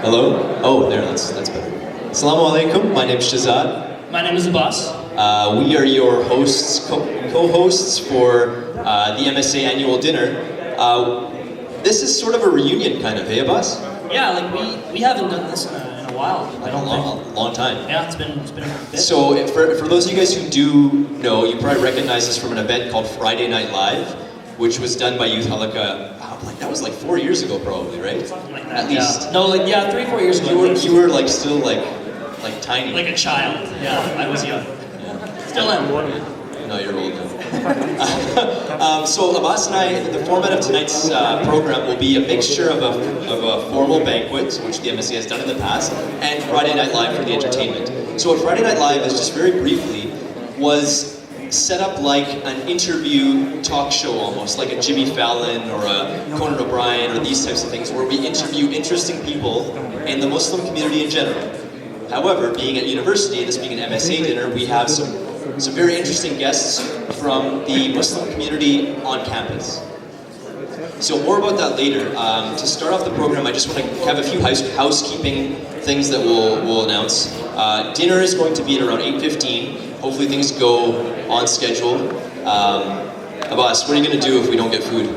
Hello? Oh, there, that's better. Assalamu alaikum, my name is Shazad. My name is Abbas. We are your hosts, co-hosts for the MSA annual dinner. This is sort of a reunion kind of, hey Abbas? Yeah, like we haven't done this in a while. I don't think. Long time. Yeah, it's been a bit. So for those of you guys who do know, you probably recognize this from an event called Friday Night Live, which was done by Youth Halakha. That was like 4 years ago, probably, right? Something like that. At least. Yeah. No, like 3-4 years ago. You were like still like tiny. Like a child. Yeah, I was young. Yeah. Still am. No, you're old now. So Abbas and I, the format of tonight's program will be a mixture of a formal banquet, which the MSA has done in the past, and Friday Night Live for the entertainment. So Friday Night Live is just very briefly was set up like an interview talk show almost, like a Jimmy Fallon or a Conan O'Brien or these types of things where we interview interesting people in the Muslim community in general. However, being at university, this being an MSA dinner, we have some very interesting guests from the Muslim community on campus. So more about that later. To start off the program, I just want to have a few housekeeping things that we'll announce. Dinner is going to be at around 8:15. Hopefully things go on schedule. Abbas, what are you going to do if we don't get food?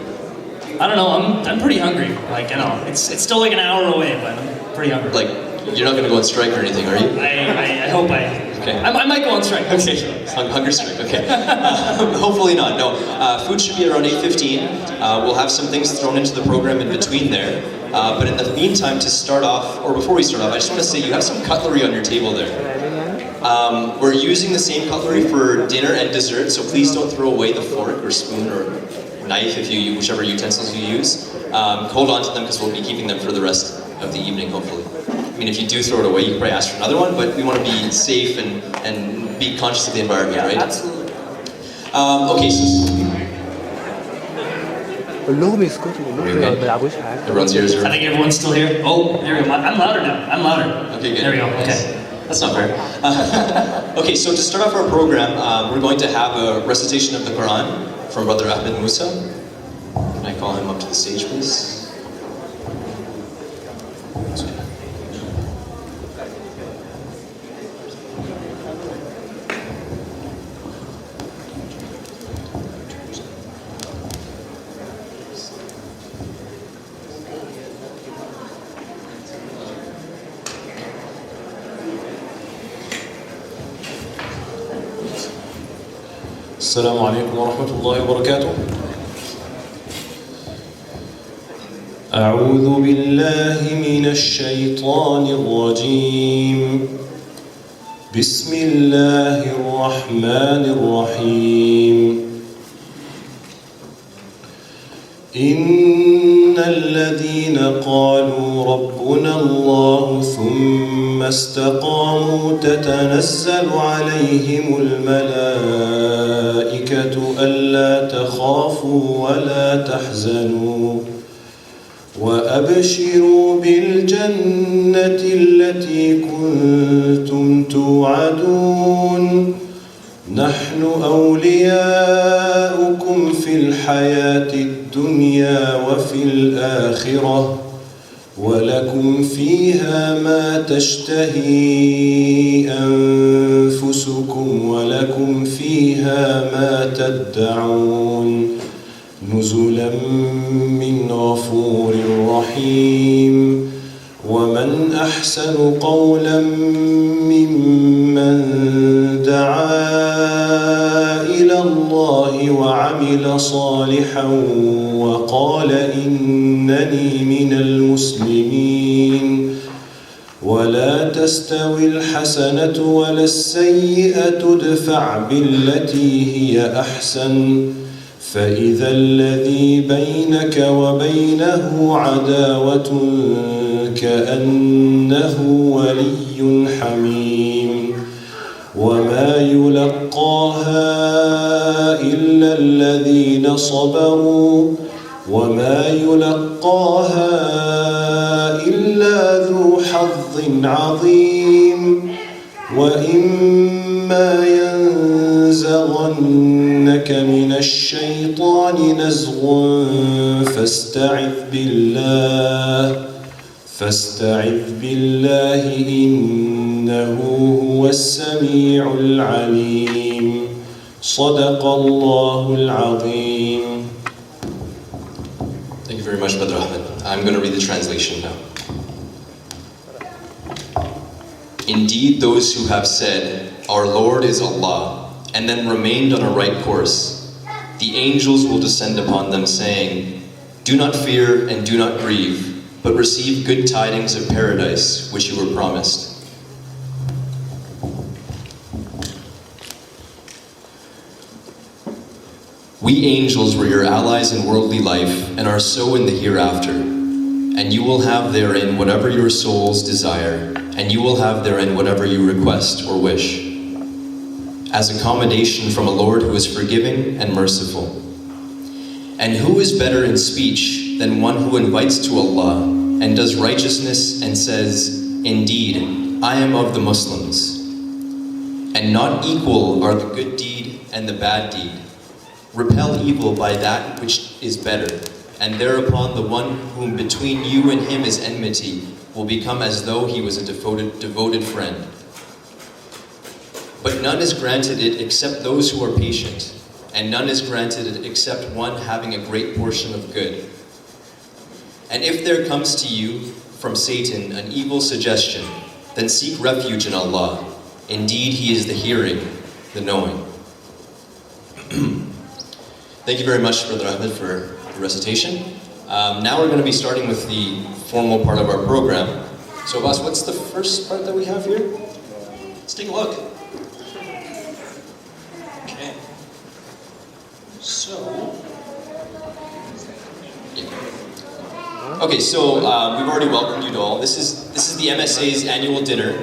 I don't know. I'm pretty hungry. Like it's still like an hour away, but I'm pretty hungry. Like you're not going to go on strike or anything, are you? I hope I. Okay. I might go on strike. Okay. Hunger strike. Okay. Hopefully not. No. Food should be around 8:15. We'll have some things thrown into the program in between there. But in the meantime, to start off, or before we start off, I just want to say you have some cutlery on your table there. We're using the same cutlery for dinner and dessert, so please don't throw away the fork or spoon or knife if you whichever utensils you use. Hold on to them because we'll be keeping them for the rest of the evening, hopefully. I mean, if you do throw it away, you can probably ask for another one, but we want to be safe and be conscious of the environment, right? Absolutely. Okay, so... Everyone's ears are... I think everyone's still here. Oh, there we go. I'm louder now. I'm louder. Okay, good. There we go. Okay. That's not fair. Okay, so to start off our program, we're going to have a recitation of the Quran from Brother Ahmed Musa. Can I call him up to the stage, please? السلام عليكم ورحمة الله وبركاته. أعوذ بالله من الشيطان الرجيم. بسم الله الرحمن الرحيم. إن الذين قالوا ربنا الله ثم استقاموا تتنزل عليهم الملائكة ألا تخافوا ولا تحزنوا وأبشروا بالجنة التي كنتم توعدون نحن أولياؤكم في الحياة الدنيا وفي الآخرة ولكم فيها ما تشتهي أنفسكم ولكم فيها ما تدعون نزلا من غفور رحيم ومن أحسن قولا ممن دعا إلى الله وعمل صالحا وقال إنني من المسلمين ولا تستوي الحسنة ولا السيئة ادفع بالتي هي أحسن فإذا الذي بينك وبينه عداوة كأنه ولي حميم وما يلقاها إلا الذين صبروا وما يلقاها إلا ذو حظ عظيم وإما ينزغنك من الشيطان نزغ فاستعذ بالله فاستعذ بالله إنه هو السميع العليم صدق الله العظيم. Thank you very much, Brother Ahmed. I'm going to read the translation now. Indeed, those who have said, "Our Lord is Allah," and then remained on a right course, the angels will descend upon them saying, "Do not fear and do not grieve, but receive good tidings of paradise which you were promised." We angels were your allies in worldly life and are so in the hereafter. And you will have therein whatever your souls desire, and you will have therein whatever you request or wish, as accommodation from a Lord who is forgiving and merciful. And who is better in speech than one who invites to Allah and does righteousness and says, "Indeed, I am of the Muslims." And not equal are the good deed and the bad deed. Repel evil by that which is better, and thereupon the one whom between you and him is enmity will become as though he was a devoted friend. But none is granted it except those who are patient, and none is granted it except one having a great portion of good. And if there comes to you from Satan an evil suggestion, then seek refuge in Allah. Indeed, He is the hearing, the knowing. Thank you very much, Brother Ahmed, for the recitation. Now we're going to be starting with the formal part of our program. So, Abbas, what's the first part that we have here? Let's take a look. Okay. So, yeah. Okay, so we've already welcomed you to all. This is the MSA's annual dinner.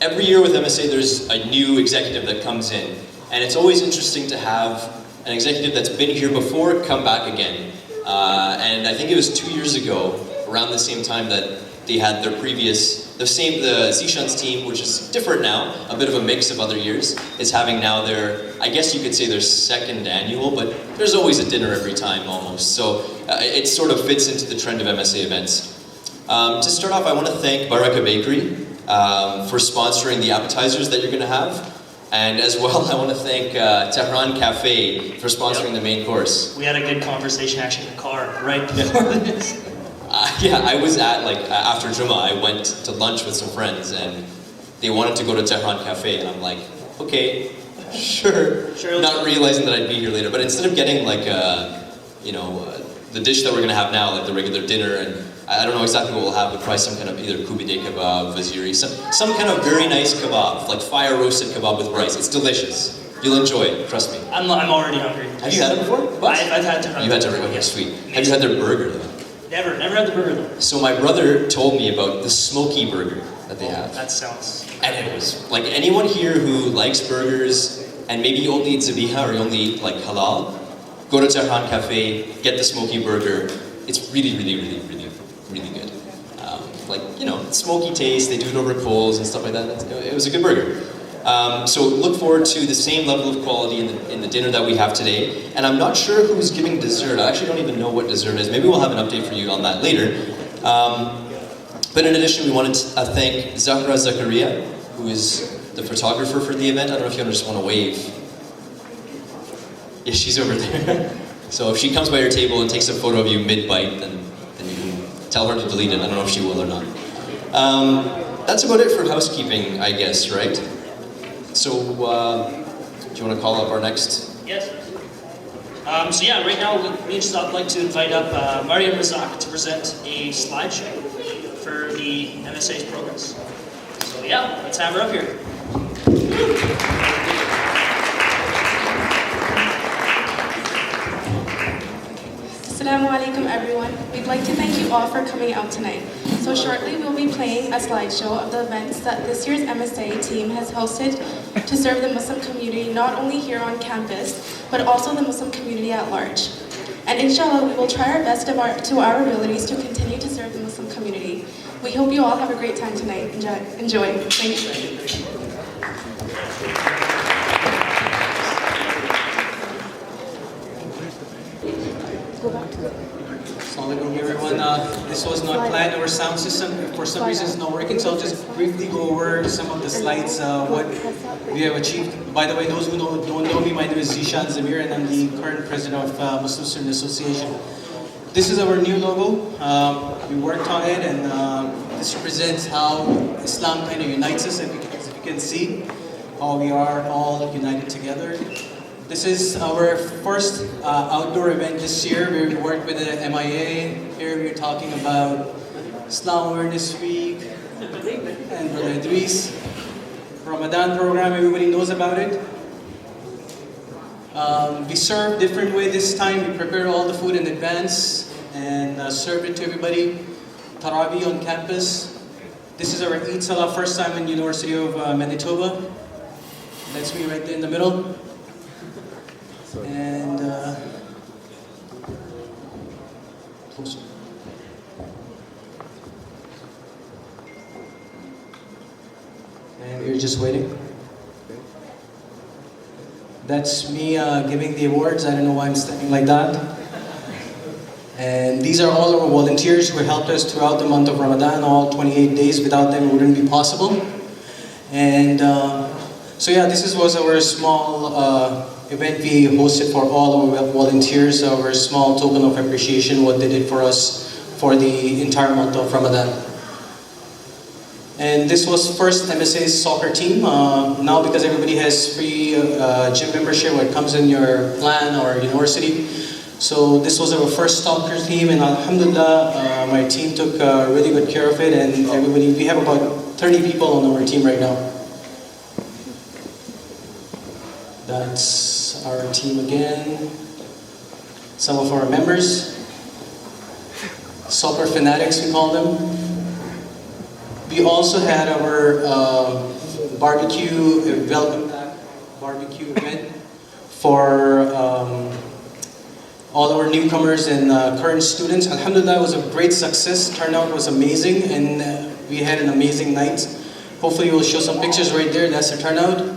Every year with MSA, there's a new executive that comes in. And it's always interesting to have an executive that's been here before come back again. And I think it was 2 years ago, around the same time that they had their the Zishan's team, which is different now, a bit of a mix of other years, is having now their, I guess you could say their second annual, but there's always a dinner every time almost. So it sort of fits into the trend of MSA events. To start off, I want to thank Baraka Bakery for sponsoring the appetizers that you're going to have. And as well, I want to thank Tehran Cafe for sponsoring the main course. We had a good conversation actually in the car right before this. Yeah, I was at, after Jummah, I went to lunch with some friends and they wanted to go to Tehran Cafe and I'm like, okay, sure. Not realizing that I'd be here later. But instead of getting the dish that we're going to have now, like the regular dinner, and I don't know exactly what we'll have, but probably some kind of either kubide kebab, vaziri, some kind of very nice kebab, like fire roasted kebab with rice. It's delicious. You'll enjoy it, trust me. I'm already hungry. Have you had it before? I've had Tehran. You had Tehran, okay, sweet. Have you had their burger though? Never had the burger though. So my brother told me about the smoky burger that they have. That sounds... And it was, like, anyone here who likes burgers, and maybe you only eat zabiha or you only eat halal, go to Tehran Cafe, get the smoky burger. It's really, really, really, really, really good. Smoky taste, they do it over coals and stuff like that. It was a good burger. So look forward to the same level of quality in the dinner that we have today. And I'm not sure who's giving dessert. I actually don't even know what dessert is. Maybe we'll have an update for you on that later. But in addition, we wanted to thank Zahra Zakaria, who is the photographer for the event. I don't know if you just want to wave. Yeah, she's over there. So if she comes by your table and takes a photo of you mid-bite, then you can tell her to delete it. I don't know if she will or not. That's about it for housekeeping, I guess, right? So, do you want to call up our next? Yes. Right now, I'd like to invite up Mariam Razak to present a slideshow for the MSA's programs. So let's have her up here. Assalamu alaikum everyone. We'd like to thank you all for coming out tonight. So shortly we'll be playing a slideshow of the events that this year's MSA team has hosted to serve the Muslim community not only here on campus, but also the Muslim community at large. And inshallah, we will try our best to our abilities to continue to serve the Muslim community. We hope you all have a great time tonight. Enjoy. Thank you. Go back to Assalamualaikum everyone. This was not planned. Our sound system, for some reason, is not working, so I'll just briefly go over some of the slides, what we have achieved. By the way, those who don't know me, my name is Zishan Zamir, and I'm the current president of Muslim Student Association. This is our new logo. We worked on it, and this represents how Islam kind of unites us, as you can see, how we are all united together. This is our first outdoor event this year where we worked with the MIA. Here we're talking about Islam Awareness Week and Brother Idris. Ramadan program, everybody knows about it. We serve different way this time. We prepare all the food in advance and serve it to everybody. Taraweeh on campus. This is our Eid Salah, first time in University of Manitoba. That's me right there in the middle. And closer. And we're just waiting. That's me giving the awards. I don't know why I'm standing like that. And these are all our volunteers who helped us throughout the month of Ramadan, all 28 days. Without them, it wouldn't be possible. And so yeah, this was our small event we hosted for all our volunteers, our small token of appreciation, what they did for us for the entire month of Ramadan. And this was first MSA's soccer team. Now because everybody has free gym membership, what comes in your plan or university. So this was our first soccer team, and alhamdulillah, my team took really good care of it, and everybody, we have about 30 people on our team right now. That's our team again. Some of our members, soccer fanatics we call them. We also had our barbecue, welcome back barbecue event for all our newcomers and current students. Alhamdulillah, it was a great success. Turnout was amazing, and we had an amazing night. Hopefully we'll show some pictures right there. That's the turnout.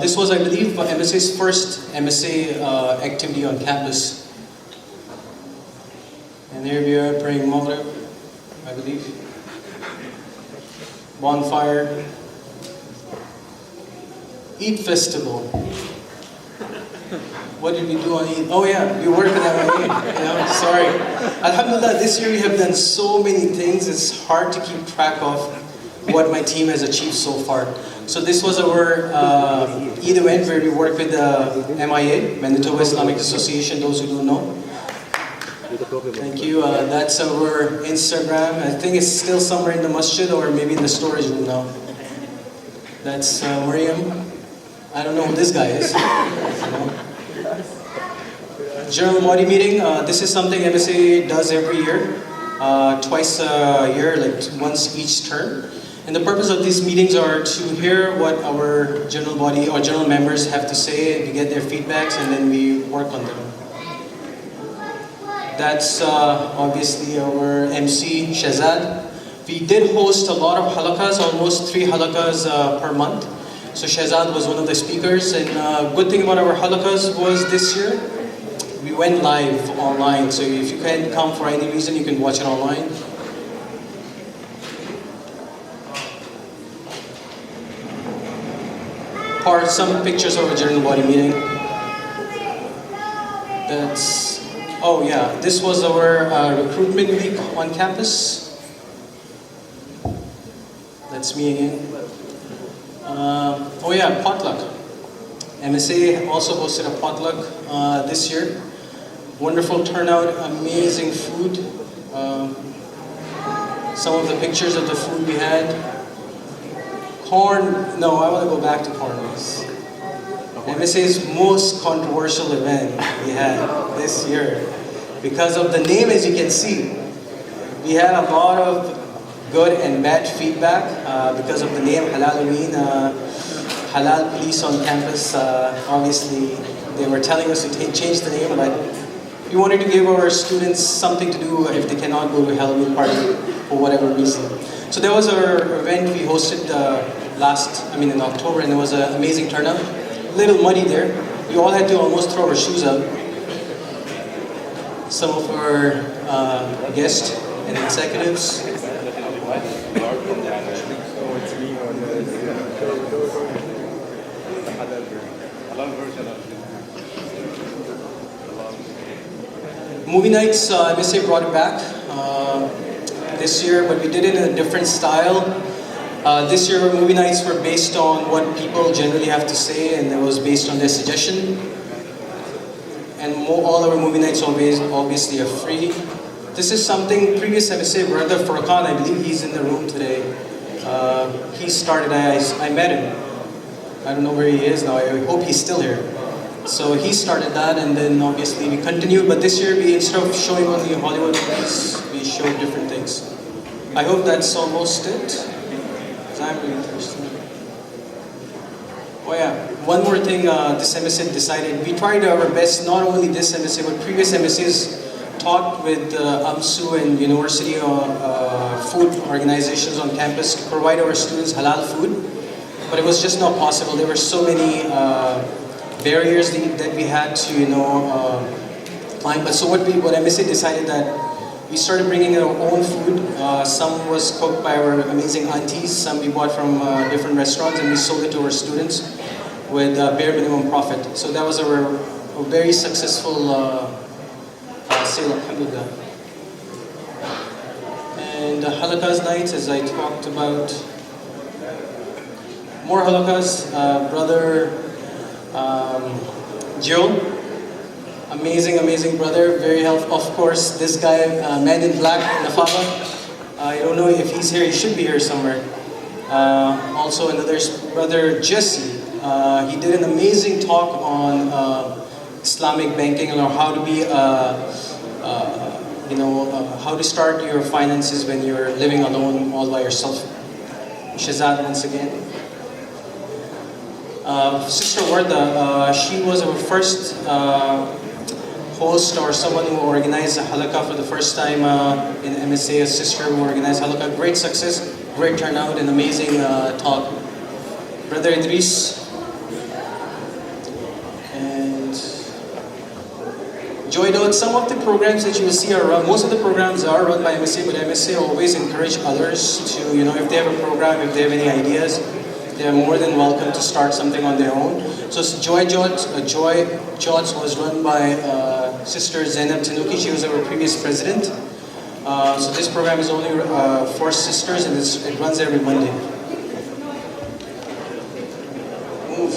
This was, I believe, MSA's first MSA activity on campus. And here we are praying Maghrib, I believe. Bonfire. Eid festival. What did we do on Eid? Oh yeah, we worked with MIA. Sorry. Alhamdulillah, this year we have done so many things, it's hard to keep track of what my team has achieved so far. So this was our Eid event where we worked with the MIA, Manitoba Islamic Association, those who don't know. Thank you. That's our Instagram. I think it's still somewhere in the masjid or maybe in the storage room now. That's Mariam. I don't know who this guy is. General body meeting. This is something MSA does every year, twice a year, like once each term. And the purpose of these meetings are to hear what our general body or general members have to say, we get their feedbacks, and then we work on them. That's obviously our MC, Shahzad. We did host a lot of halakas, almost 3 halakas per month. So Shahzad was one of the speakers, and good thing about our halakas was this year, we went live online. So if you can't come for any reason, you can watch it online. Some pictures of a general body meeting. That's, oh yeah, this was our recruitment week on campus. That's me again. Oh yeah, potluck. MSA also hosted a potluck this year. Wonderful turnout, amazing food. Some of the pictures of the food we had. Corn, no, I want to go back to corn maze. MSA's most controversial event we had this year. Because of the name, as you can see, we had a lot of good and bad feedback because of the name Halaloween. Halal police on campus, obviously, they were telling us to change the name, but we wanted to give our students something to do if they cannot go to Halloween party for whatever reason. So that was our event we hosted in October, and it was an amazing turnout. A little muddy there. We all had to almost throw our shoes out. some of our guests and executives. Movie nights, MSA brought it back this year, but we did it in a different style. This year, our movie nights were based on what people generally have to say, and it was based on their suggestion. And all our movie nights obviously are free. This is something previous MSA brother Furqan, I believe he's in the room today. He started, I met him. I don't know where he is now, I hope he's still here. So he started that, and then obviously we continued, but this year instead of showing only Hollywood movies, we showed different things. I hope that's almost it, because I'm really thirsty. Oh yeah, one more thing this MSA decided, we tried our best, not only this MSA, but previous MSAs talked with AMSU and university food organizations on campus to provide our students halal food, but it was just not possible. There were so many barriers that we had to, climb. But so what MSA decided that we started bringing our own food. Some was cooked by our amazing aunties. Some we bought from different restaurants, and we sold it to our students with bare minimum profit. So that was a very successful sale, alhamdulillah. And halaqas nights, as I talked about. More halaqas, brother Joe, amazing brother, very helpful. Of course, this guy, man in black, Nafaba, I don't know if he's here, he should be here somewhere. Also another brother, Jesse, he did an amazing talk on Islamic banking, or how to be, how to start your finances when you're living alone all by yourself. Shazad once again. Sister Warda, she was our first host or someone who organized a halaqah for the first time in MSA, a sister who organized halaqah. Great success, great turnout, and amazing talk. Brother Idris and Joy Dot. Some of the programs that you will see are run, most of the programs are run by MSA, but MSA always encourage others to, if they have a program, if they have any ideas, they are more than welcome to start something on their own. So Joy Jots was run by Sister Zainab Tanuki. She was our previous president. So this program is only for sisters, and it runs every Monday. Move.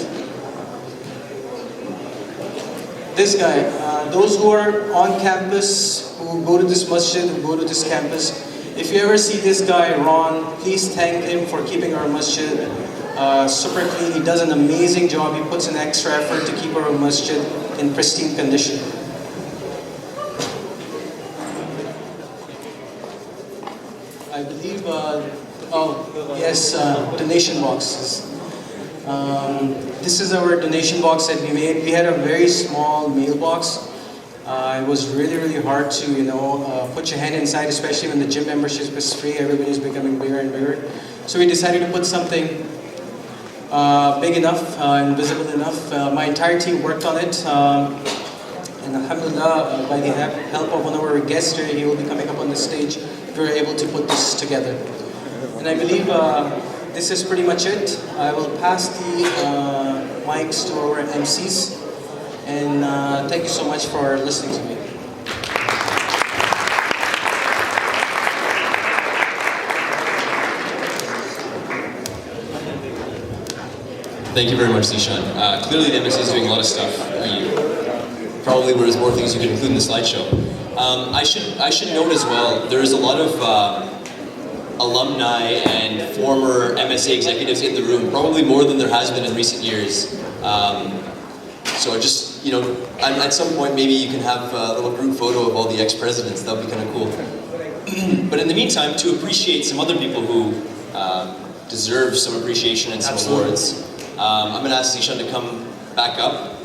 This guy, those who are on campus, who go to this masjid, who go to this campus, if you ever see this guy, Ron, please thank him for keeping our masjid super clean. He does an amazing job. He puts an extra effort to keep our masjid in pristine condition. I believe, donation boxes. This is our donation box that we made. We had a very small mailbox. It was really hard to, put your hand inside, especially when the gym membership was free. Everybody's becoming bigger and bigger. So we decided to put something big enough and visible enough. My entire team worked on it, and alhamdulillah, by the help of one of our guests here, he will be coming up on the stage, we were able to put this together. And I believe this is pretty much it. I will pass the mics to our MCs, and thank you so much for listening to me. Thank you very much, Zishan. Clearly the MSA is doing a lot of stuff. Probably there's more things you could include in the slideshow. I should note as well, there is a lot of alumni and former MSA executives in the room, probably more than there has been in recent years. So just, at some point maybe you can have a little group photo of all the ex-presidents. That would be kind of cool. But in the meantime, to appreciate some other people who deserve some appreciation and some awards, I'm going to ask Zishan to come back up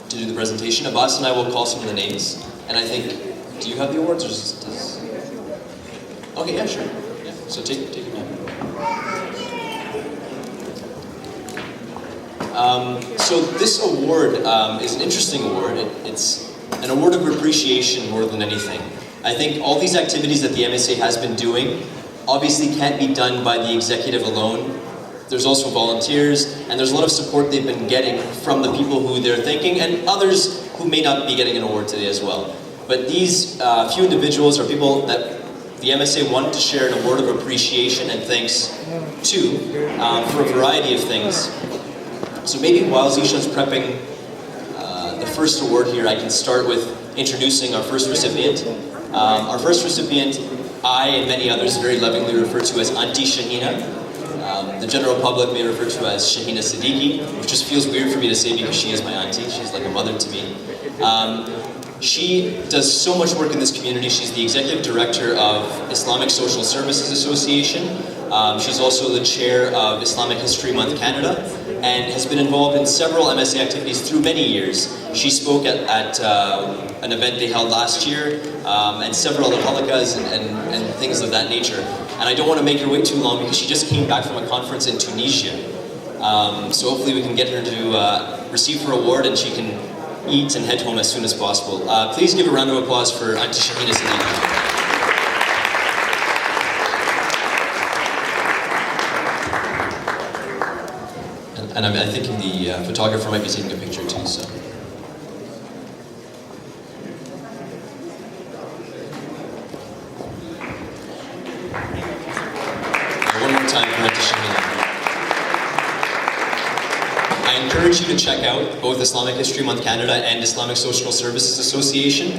to do the presentation. Abbas and I will call some of the names. And I think, do you have the awards? Or does... Okay, yeah, sure. Yeah. So take it now. So this award is an interesting award. It's an award of appreciation more than anything. I think all these activities that the MSA has been doing obviously can't be done by the executive alone. There's also volunteers, and there's a lot of support they've been getting from the people who they're thanking, and others who may not be getting an award today as well. But these few individuals are people that the MSA wanted to share an award of appreciation and thanks to for a variety of things. So maybe while Zishan's prepping the first award here, I can start with introducing our first recipient. Our first recipient, I and many others very lovingly refer to as Auntie Shahina. The general public may refer to her as Shahina Siddiqui, which just feels weird for me to say because she is my auntie. She's like a mother to me. She does so much work in this community. She's the executive director of Islamic Social Services Association. She's also the chair of Islamic History Month Canada and has been involved in several MSA activities through many years. She spoke at an event they held last year and several other halakas and things of that nature. And I don't want to make her wait too long because she just came back from a conference in Tunisia. So hopefully we can get her to receive her award and she can eat and head home as soon as possible. Please give a round of applause for Auntie Shahina Siddiqui. And I'm thinking the photographer might be taking a picture too, so. One more time for Auntie Shahina. I encourage you to check out both Islamic History Month Canada and Islamic Social Services Association.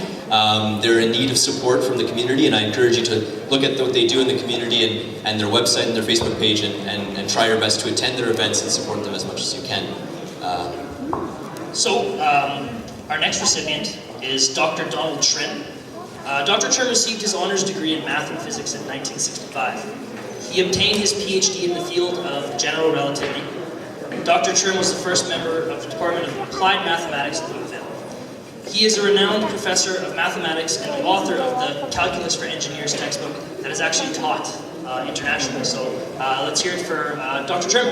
They're in need of support from the community, and I encourage you to look at what they do in the community and their website and their Facebook page and try your best to attend their events and support them as much as you can. Our next recipient is Dr. Donald Trim. Dr. Trim received his honors degree in math and physics in 1965. He obtained his PhD in the field of general relativity. Dr. Trim was the first member of the Department of Applied Mathematics at Louisville. He is a renowned professor of mathematics and the author of the Calculus for Engineers textbook that is actually taught internationally. So let's hear it for Dr. Trim.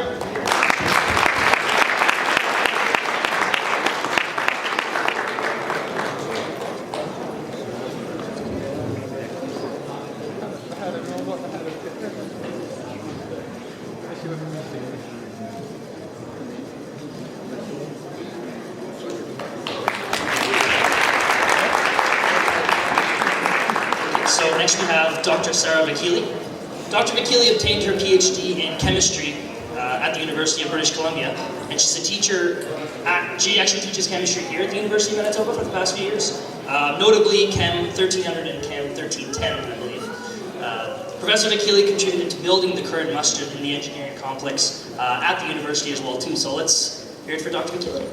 So next we have Dr. Sarah McKinley. Dr. McKinley obtained her PhD in chemistry at the University of British Columbia, and she's a teacher. She actually teaches chemistry here at the University of Manitoba for the past few years, notably Chem 1300 and Chem 1310, I believe. Professor McKinley contributed to building the current masjid in the engineering complex at the university as well too. So let's hear it for Dr. McKinley.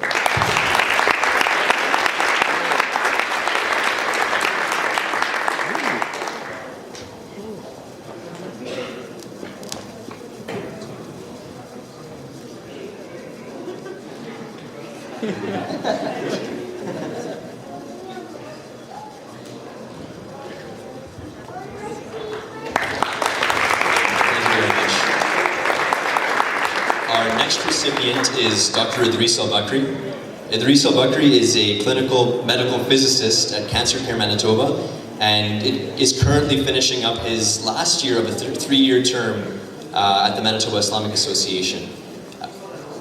Our next recipient is Dr. Idris Al-Bakri. Idris Al-Bakri is a clinical medical physicist at Cancer Care Manitoba and is currently finishing up his last year of a three-year term at the Manitoba Islamic Association.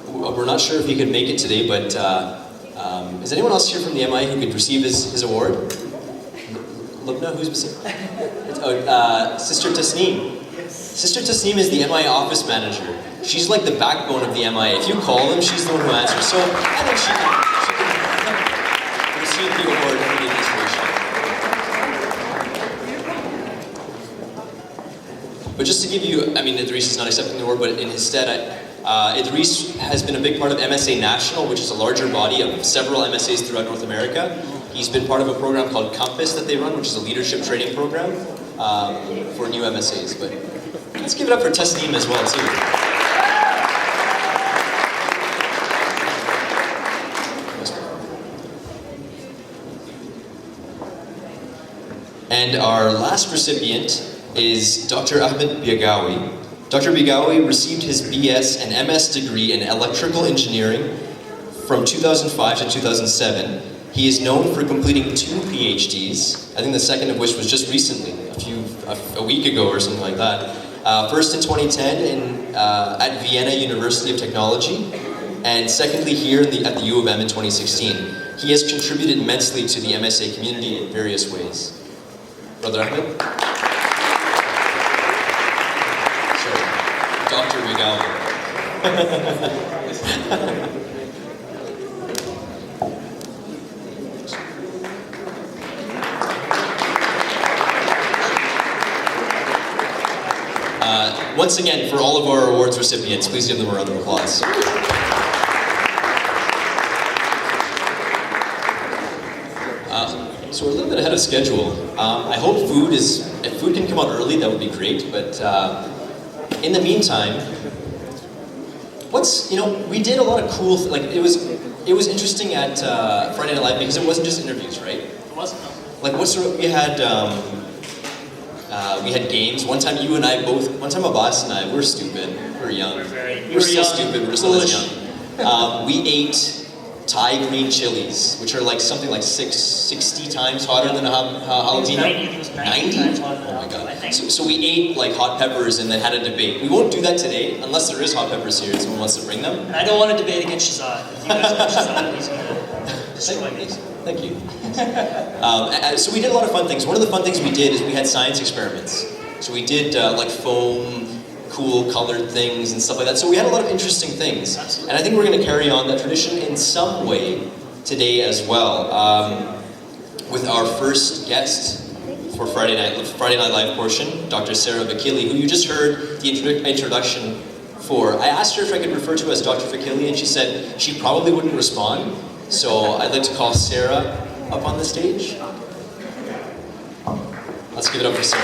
We're not sure if he could make it today, but is anyone else here from the MI who could receive his award? Lubna, who's Sister Tasneem. Sister Tasneem is the MI office manager. She's like the backbone of the MI. If you call them, she's the one who answers. So I think she can receive the award in the administration. But just to give you, I mean, Idris is not accepting the award, but in his stead, Idris has been a big part of MSA National, which is a larger body of several MSAs throughout North America. He's been part of a program called Compass that they run, which is a leadership training program for new MSAs. But let's give it up for Tasneem as well, too. And our last recipient is Dr. Ahmed Biagawi. Dr. Biagawi received his BS and MS degree in electrical engineering from 2005 to 2007. He is known for completing 2 PhDs, I think the second of which was just recently, a week ago or something like that. First in 2010 at Vienna University of Technology, and secondly here at the U of M in 2016. He has contributed immensely to the MSA community in various ways. Brother Ahmed? Sorry, Dr. Miguel. Once again, for all of our awards recipients, please give them a round of applause. So we're a little bit ahead of schedule. I hope if food can come out early, that would be great, but in the meantime, we did a lot of cool, it was interesting at Friday Night Live because it wasn't just interviews, right? It wasn't, no. We had games. One time Abbas and I, we're stupid, we're young. We're still young, stupid, we're still as young. We ate Thai green chilies, which are something like 60 times hotter than a jalapeno. 90 times hotter than Oh my god. I think. So we ate hot peppers and then had a debate. We won't do that today, unless there is hot peppers here and someone wants to bring them. And I don't want to debate against Shazad. If you guys want Shazad, he's going to destroy me. Thank you. So we did a lot of fun things. One of the fun things we did is we had science experiments. So we did foam, cool colored things and stuff like that. So we had a lot of interesting things. Absolutely. And I think we're going to carry on that tradition in some way today as well. With our first guest for Friday Night Live portion, Dr. Sarah McKinley, who you just heard the introduction for. I asked her if I could refer to her as Dr. McKinley, and she said she probably wouldn't respond. So I'd like to call Sarah up on the stage. Let's give it up for Sarah.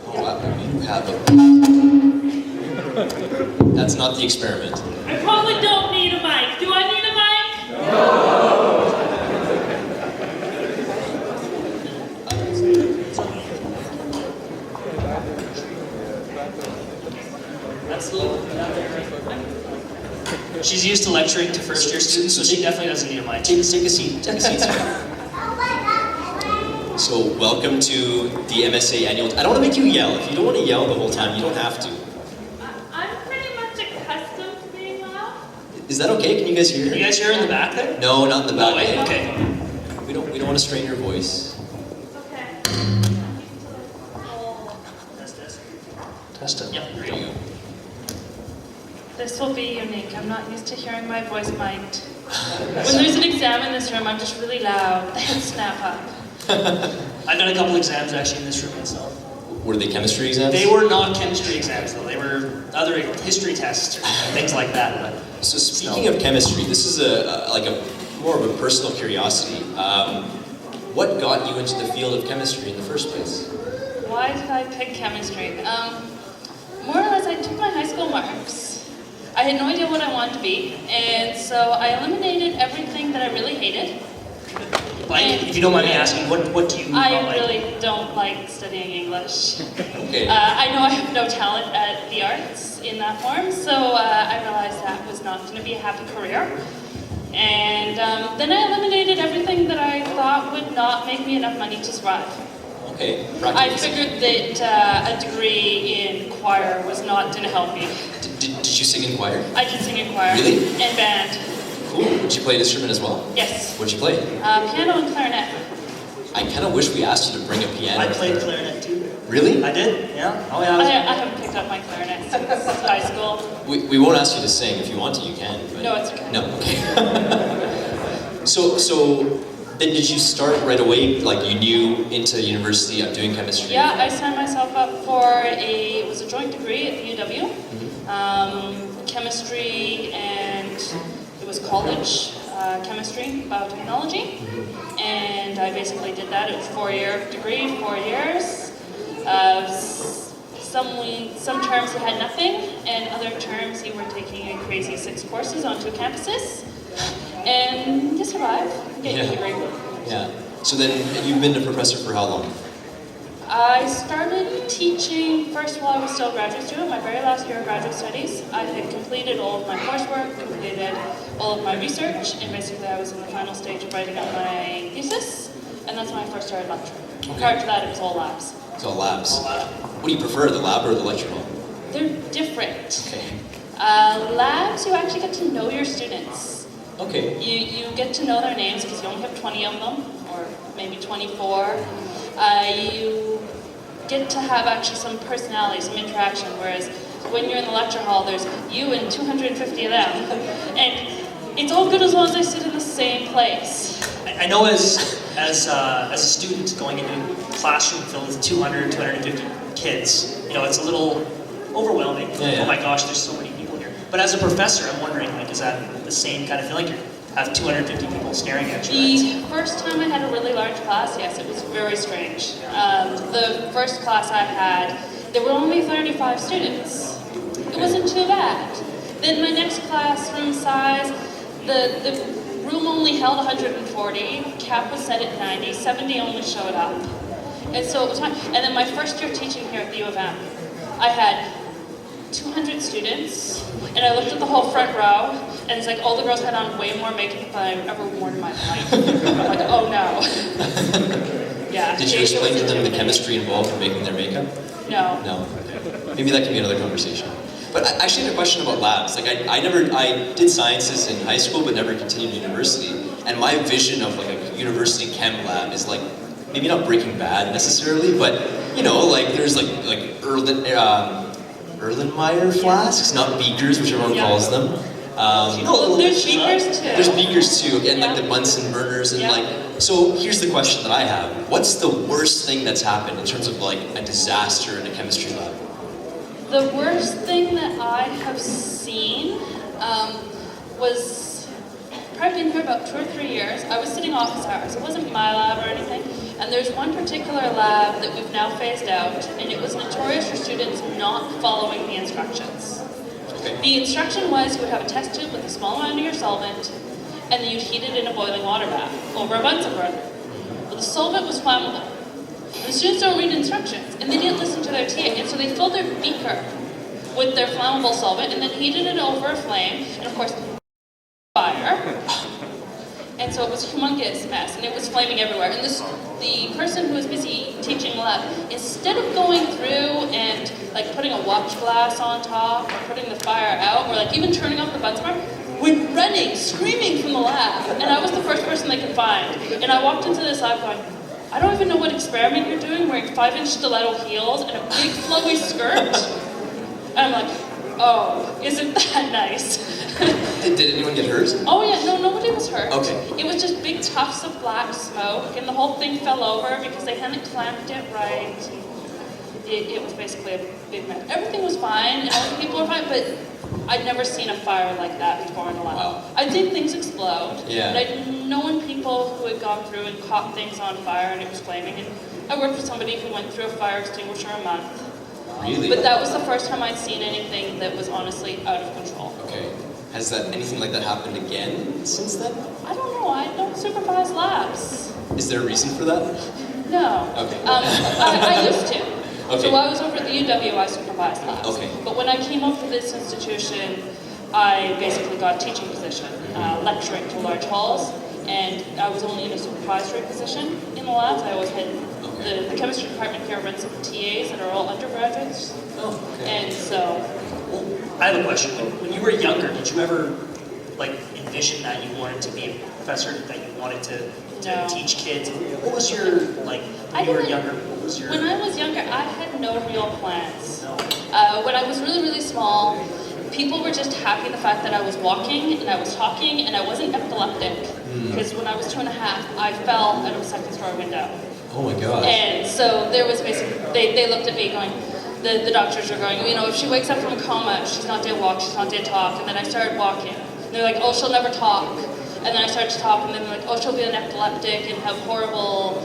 Oh, wow, you have That's not the experiment. I probably don't need a mic. Do I need a mic? She's used to lecturing to first-year students, so she definitely doesn't need a mic. Take a seat. Take a seat, Sarah. So welcome to the MSA annual. I don't want to make you yell. If you don't want to yell the whole time, you don't have to. I'm pretty much accustomed to being loud. Is that okay? Can you guys hear her? Can you guys hear her in the back there? No, not in the back. No way? Okay. We don't want to strain your voice. Okay. Test it. Yep, There you go. This will be unique. I'm not used to hearing my voice mic'd. When there's an exam in this room, I'm just really loud. They snap up. I've done a couple exams actually in this room myself. Were they chemistry exams? They were not chemistry exams though. They were other history tests, things like that. But So speaking of chemistry, this is more of a personal curiosity. What got you into the field of chemistry in the first place? Why did I pick chemistry? More or less, I took my high school marks. I had no idea what I wanted to be, and so I eliminated everything that I really hated. like, if you don't mind me asking, what do you not I like? really don't like studying English. Okay. I know I have no talent at the arts in that form, so I realized that was not going to be a happy career. And then I eliminated everything that I thought would not make me enough money to survive. Okay. I Practice. figured that a degree in choir was not going to help me. Did you sing in choir? I did sing in choir. Really? And band. Cool. Did you play an instrument as well? Yes. What'd you play? Piano and clarinet. I kind of wish we asked you to bring a piano. I played clarinet too. Really? I did, yeah. Oh yeah. I haven't picked up my clarinet since high school. We won't ask you to sing. If you want to, you can. But... No, it's okay. No, okay. So then did you start right away, like you knew into university of doing chemistry? Yeah, I signed myself up for it was a joint degree at the UW. Chemistry and it was college chemistry, biotechnology. And I basically did that. It was a 4-year degree, 4 years. Some terms you had nothing, and other terms you were taking a crazy 6 courses on 2 campuses. And you survive, get your degree. Yeah. So then you've been a professor for how long? I started teaching first while I was still a graduate student, my very last year of graduate studies. I had completed all of my coursework, completed all of my research, and basically I was in the final stage of writing out my thesis, and that's when I first started lecturing. Okay. Prior to that, it was all labs. It's all labs. What do you prefer, the lab or the lecture hall? They're different. Okay. Labs, you actually get to know your students. Okay. You get to know their names because you only have 20 of them, or maybe 24. You get to have actually some personality, some interaction, whereas when you're in the lecture hall, there's you and 250 of them. And it's all good as long as they sit in the same place. I know as a student going into a classroom filled with 200, 250 kids, it's a little overwhelming. Yeah. Oh my gosh, there's so many people here. But as a professor, I'm wondering, is that the same kind of feeling? You have 250 people staring at you, The first time I had a really large class, yes, it was very strange. The first class I had, there were only 35 students. It wasn't too bad. Then my next classroom size, the room only held 140, cap was set at 90, 70 only showed up. And so it was fine. And then my first year teaching here at the U of M, I had 200 students, and I looked at the whole front row, and it's like all the girls had on way more makeup than I've ever worn in my life. I'm like, oh no. Yeah. Did you explain to them the chemistry involved in making their makeup? No. No. Maybe that can be another conversation. But I actually had a question about labs. Like I did sciences in high school, but never continued in university. And my vision of like a university chem lab is like maybe not Breaking Bad necessarily, but like there's like Erlenmeyer flasks, not beakers, which everyone calls them. There's beakers too. There's beakers too, and like the Bunsen burners and like. So here's the question that I have: what's the worst thing that's happened in terms of like a disaster in a chemistry lab? The worst thing that I have seen was probably been here about 2 or 3 years. I was sitting office hours. It wasn't my lab or anything. And there's one particular lab that we've now phased out, and it was notorious for students not following the instructions. Okay. The instruction was you would have a test tube with a small amount of your solvent, and then you'd heat it in a boiling water bath over a Bunsen burner. But the solvent was flammable. The students don't read instructions, and they didn't listen to their TA, and so they filled their beaker with their flammable solvent, and then heated it over a flame, and of course, fire. And so it was a humongous mess, and it was flaming everywhere. And the person who was busy teaching the lab, instead of going through and like putting a watch glass on top, or putting the fire out, or like even turning off the Bunsen burner, went running, screaming from the lab. And I was the first person they could find. And I walked into this lab going, I don't even know what experiment you're doing, wearing 5-inch stiletto heels and a big flowy skirt. And I'm like, oh, isn't that nice? Did anyone get hurt? Oh yeah, no, nobody was hurt. Okay. It was just big tufts of black smoke, and the whole thing fell over because they hadn't clamped it right. It was basically a big mess. Everything was fine, and all the people were fine, but I'd never seen a fire like that before in a lab. Wow. I'd seen things explode, Yeah. but I'd known people who had gone through and caught things on fire and it was flaming, and I worked with somebody who went through a fire extinguisher a month. Really? But that was the first time I'd seen anything that was honestly out of control. Okay. Has anything like that happened again since then? I don't know, I don't supervise labs. Is there a reason for that? No. Okay. I used to. Okay. So I was over at the UW, I supervised labs. Okay. But when I came up to this institution, I basically got a teaching position, lecturing to large halls, and I was only in a supervisory position in the labs. I always had the chemistry department here runs some TAs that are all undergraduates. Oh, okay. And so, I have a question. When you were younger, did you ever envision that you wanted to be a professor, that you wanted to No. teach kids? What was your when you were younger? What was your? when I was younger, I had no real plans. No. When I was really, really small, people were just happy the fact that I was walking and I was talking and I wasn't epileptic. Because when I was 2.5, I fell out of a second-story window. Oh my gosh. And so there was basically, they looked at me going, the doctors were going, if she wakes up from a coma, she's not did walk, she's not did talk. And then I started walking. And they're like, oh, she'll never talk. And then I started to talk, and then they're like, oh, she'll be an epileptic and have horrible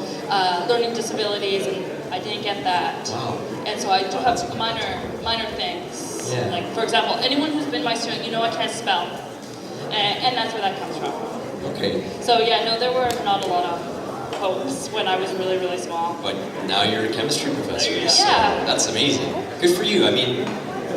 learning disabilities. And I didn't get that. Wow. And so I do have some minor things. Yeah. Like, for example, anyone who's been my student, I can't spell. And that's where that comes from. Okay. So yeah, no, there were not a lot of hopes when I was really, really small. But now you're a chemistry professor, Yeah. so that's amazing. Good for you. I mean,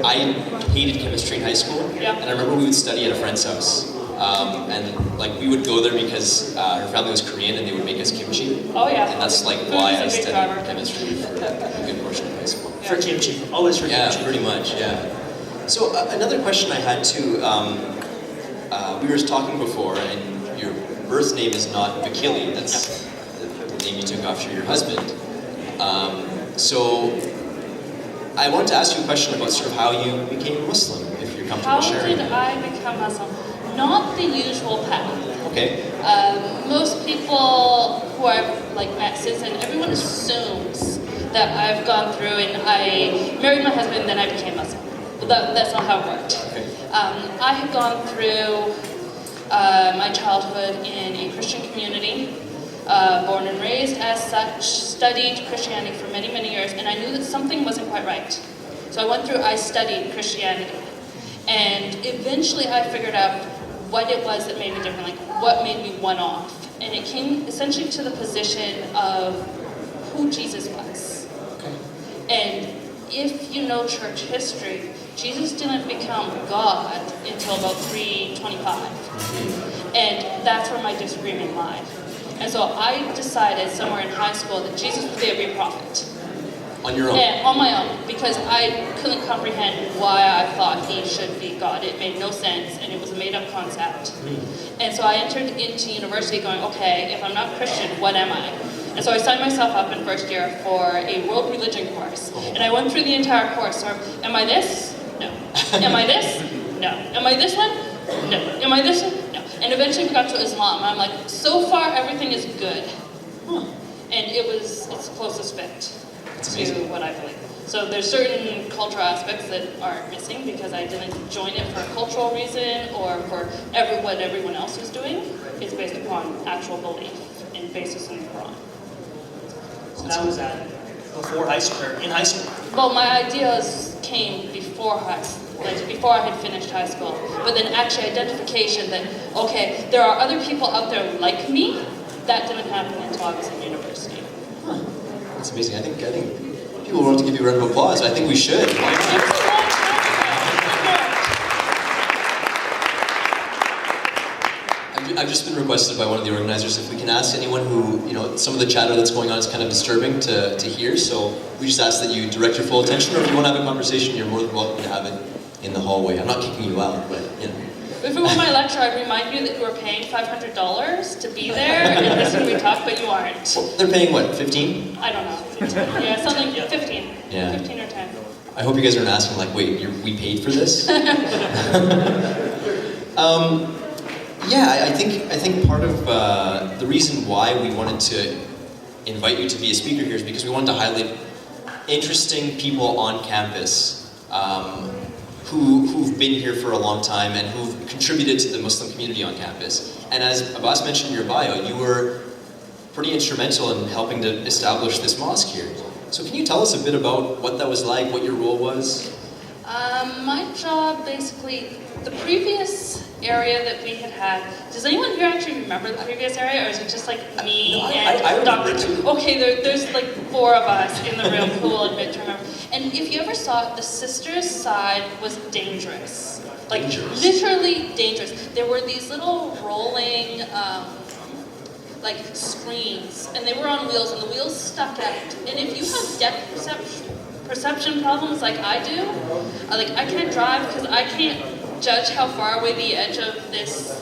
I hated chemistry in high school, Yeah. and I remember we would study at a friend's house. And like we would go there because her family was Korean and they would make us kimchi. Oh yeah. And that's like Food why is a I big studied driver. chemistry for a good portion of high school. For kimchi. Always for Yeah, kimchi. pretty much, yeah. So another question I had too, we were talking before, and your birth name is not McKinley, that's the name you took after your husband. So I wanted to ask you a question about sort of how you became Muslim, if you're comfortable How sharing did that. I become Muslim? Not the usual path. Okay, Most people who I've met since then, everyone assumes that I've gone through and I married my husband, then I became Muslim. But that's not how it worked. okay. I had gone through my childhood in a Christian community, born and raised as such, studied Christianity for many, many years, and I knew that something wasn't quite right. So I studied Christianity. And eventually I figured out what it was that made me different, like what made me one off. And it came essentially to the position of who Jesus was. Okay. And if you know church history, Jesus didn't become God until about 325. And that's where my disagreement lied. And so I decided somewhere in high school that Jesus would be a great prophet. On your own? Yeah, on my own, because I couldn't comprehend why I thought he should be God. It made no sense, and it was a made-up concept. And so I entered into university going, okay, if I'm not Christian, what am I? And so I signed myself up in first year for a world religion course. And I went through the entire course. So am I this? No. Am I this? No. Am I this one? No. Am I this one? No. And eventually we got to Islam. I'm like, so far everything is good. And it's the closest fit to what I believe. So there's certain cultural aspects that are missing because I didn't join it for a cultural reason or for what everyone else was doing. It's based upon actual belief and basis in the Quran. So that was before high school, or in high school. Well, my ideas came before before I had finished high school. But then actually identification that, okay, there are other people out there like me, that didn't happen until I was in university. That's amazing. I think people want to give you a round of applause. I think we should. Why not? I've just been requested by one of the organizers if we can ask anyone who, some of the chatter that's going on is kind of disturbing to hear, so we just ask that you direct your full attention, or if you want to have a conversation, you're more than welcome to have it in the hallway. I'm not kicking you out, but, If it were my lecture, I'd remind you that you were paying $500 to be there and listen to me talk, but you aren't. Well, they're paying what, 15? I don't know. 15. Yeah, something, 15. Yeah. 15 or 10. I hope you guys aren't asking like, wait, we paid for this? I think part of the reason why we wanted to invite you to be a speaker here is because we wanted to highlight interesting people on campus who've been here for a long time and who've contributed to the Muslim community on campus. And as Abbas mentioned in your bio, you were pretty instrumental in helping to establish this mosque here. So can you tell us a bit about what that was like, what your role was? My job, basically, the previous area that we had, does anyone here actually remember the previous area, or is it just like me I and remember Dr. too. Okay, there's like 4 of us in the room who will admit to remember. And if you ever saw it, the sisters' side was dangerous. Like, Dangerous? literally dangerous. There were these little rolling, screens, and they were on wheels, and the wheels stuck out. And if you have depth perception problems like I do, I can't drive because I can't judge how far away the edge of this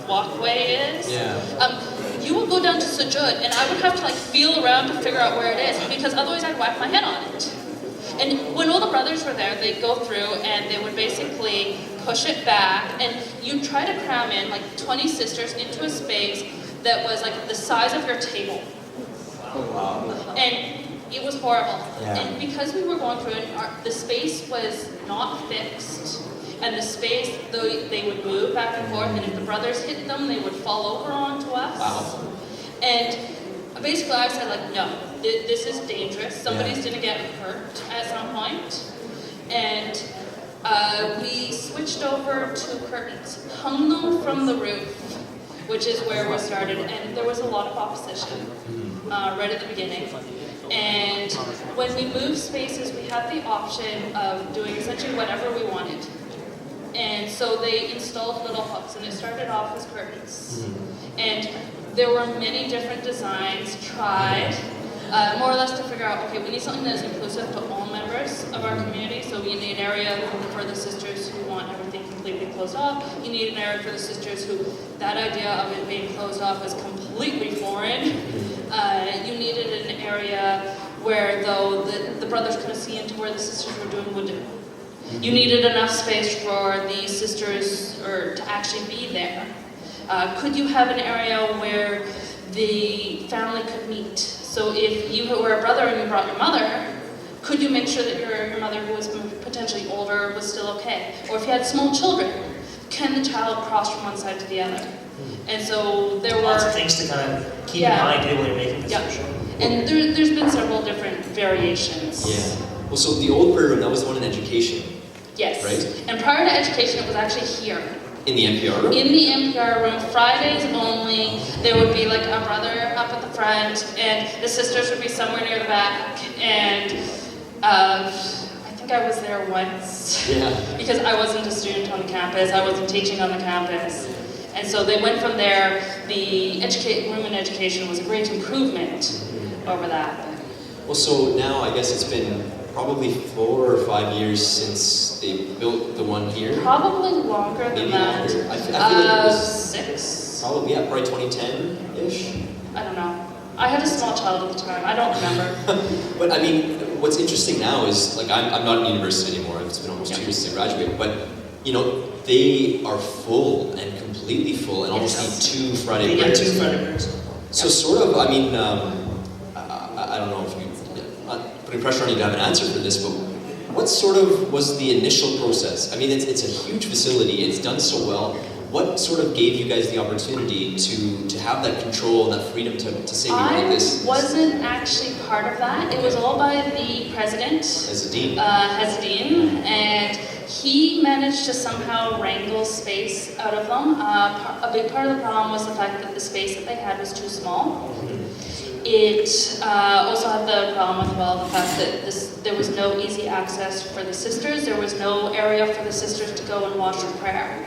walkway is. Yeah. You would go down to sujood, and I would have to feel around to figure out where it is, because otherwise I'd whack my head on it. And when all the brothers were there, they'd go through and they would basically push it back, and you'd try to cram in 20 sisters into a space that was the size of your table. Oh, wow. And it was horrible. Yeah. And because we were going through it, the space was not fixed. And the space, though they would move back and forth, and if the brothers hit them, they would fall over onto us. Wow. And basically I said, no, this is dangerous. Somebody's gonna get hurt at some point. And we switched over to curtains, hung them from the roof, which is where we started, and there was a lot of opposition right at the beginning. And when we moved spaces, we had the option of doing essentially whatever we wanted. And so they installed little hooks, and it started off as curtains. And there were many different designs tried, more or less to figure out, okay, we need something that is inclusive to all members of our community. So we need an area for the sisters who want everything completely closed off. You need an area for the sisters who, that idea of it being closed off is completely foreign. You needed an area where, though, the brothers couldn't see into where the sisters were doing wudu. You needed enough space for the sisters to actually be there. Could you have an area where the family could meet? So if you were a brother and you brought your mother, could you make sure that your mother, who was potentially older, was still okay? Or if you had small children, can the child cross from one side to the other? And so there were lots of things to kind of keep in mind when you're making this show. And there's been several different variations. Yeah. Well, so the old prayer room, that was the one in education. Yes. Right? And prior to education, it was actually here. In the NPR room? In the NPR room, Fridays only, there would be like a brother up at the front, and the sisters would be somewhere near the back, and I think I was there once. Yeah. Because I wasn't a student on the campus, I wasn't teaching on the campus. And so they went from there. The room in education was a great improvement over that. Well, so now I guess it's been probably 4 or 5 years since they built the one here. Probably longer than Maybe that. longer. I feel like it was 6? probably, yeah, probably 2010-ish. I don't know. I had a small child at the time. I don't remember. But I mean, what's interesting now is, like, I'm not in university anymore. It's been almost 2 years since I graduated. But, you know, they are full and completely full and almost need 2 Friday prayers. 2 Friday prayers. So sort of, I mean, I don't know if you, not putting pressure on you to have an answer for this, but what sort of was the initial process? I mean, it's a huge facility. It's done so well. What sort of gave you guys the opportunity to have that control and that freedom to say, we want this? I wasn't actually part of that. It was all by the president, As a dean? and he managed to somehow wrangle space out of them. A big part of the problem was the fact that the space that they had was too small. It also had the problem with, well, the fact that there was no easy access for the sisters. There was no area for the sisters to go and wash for prayer.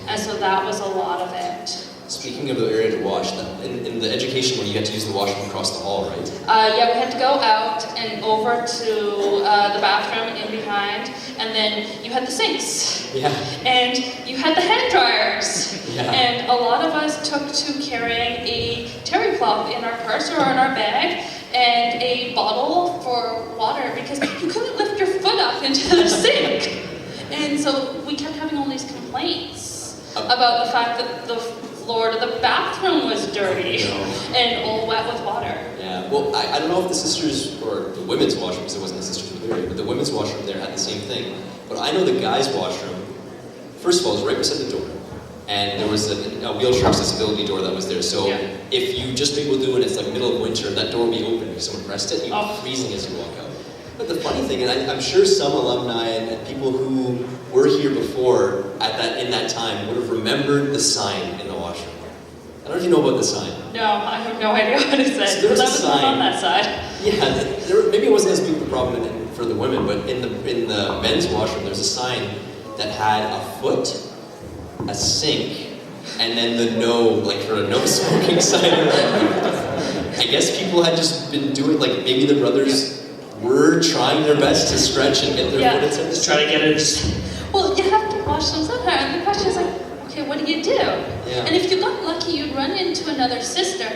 And so that was a lot of it. Speaking of the area to wash, in the education one, you had to use the washroom across the hall, right? Yeah, we had to go out and over to the bathroom in behind, and then you had the sinks. Yeah. And you had the hand dryers. Yeah. And a lot of us took to carrying a terry cloth in our purse or in our bag, and a bottle for water, because you couldn't lift your foot up into the sink. And so we kept having all these complaints about the fact that the floor to the bathroom was dirty and all wet with water. Yeah, well, I don't know if the sisters, or the women's washroom, because it wasn't the sisters who were there, but the women's washroom there had the same thing. But I know the guys' washroom, first of all, it was right beside the door. And there was a wheelchair accessibility door that was there. So if you just make wudu and it's like middle of winter, that door will be open because someone pressed it, you're freezing as you walk out. But the funny thing, and I'm sure some alumni and people who were here before in that time would have remembered the sign in the washroom. I don't know if you know about the sign. No, I have no idea what it said, So there was because I a was not sign. on that side. Yeah, maybe it wasn't as big of a problem for the women, but in the men's washroom, there's a sign that had a foot, a sink, and then the no smoking sign. I guess people had just been doing, like, maybe the brothers were trying their best to stretch and get their foot inside the Just try to get it. Well, you have to wash them somehow, and the question is like, okay, what do you do? Yeah. And if you got lucky, you'd run into another sister,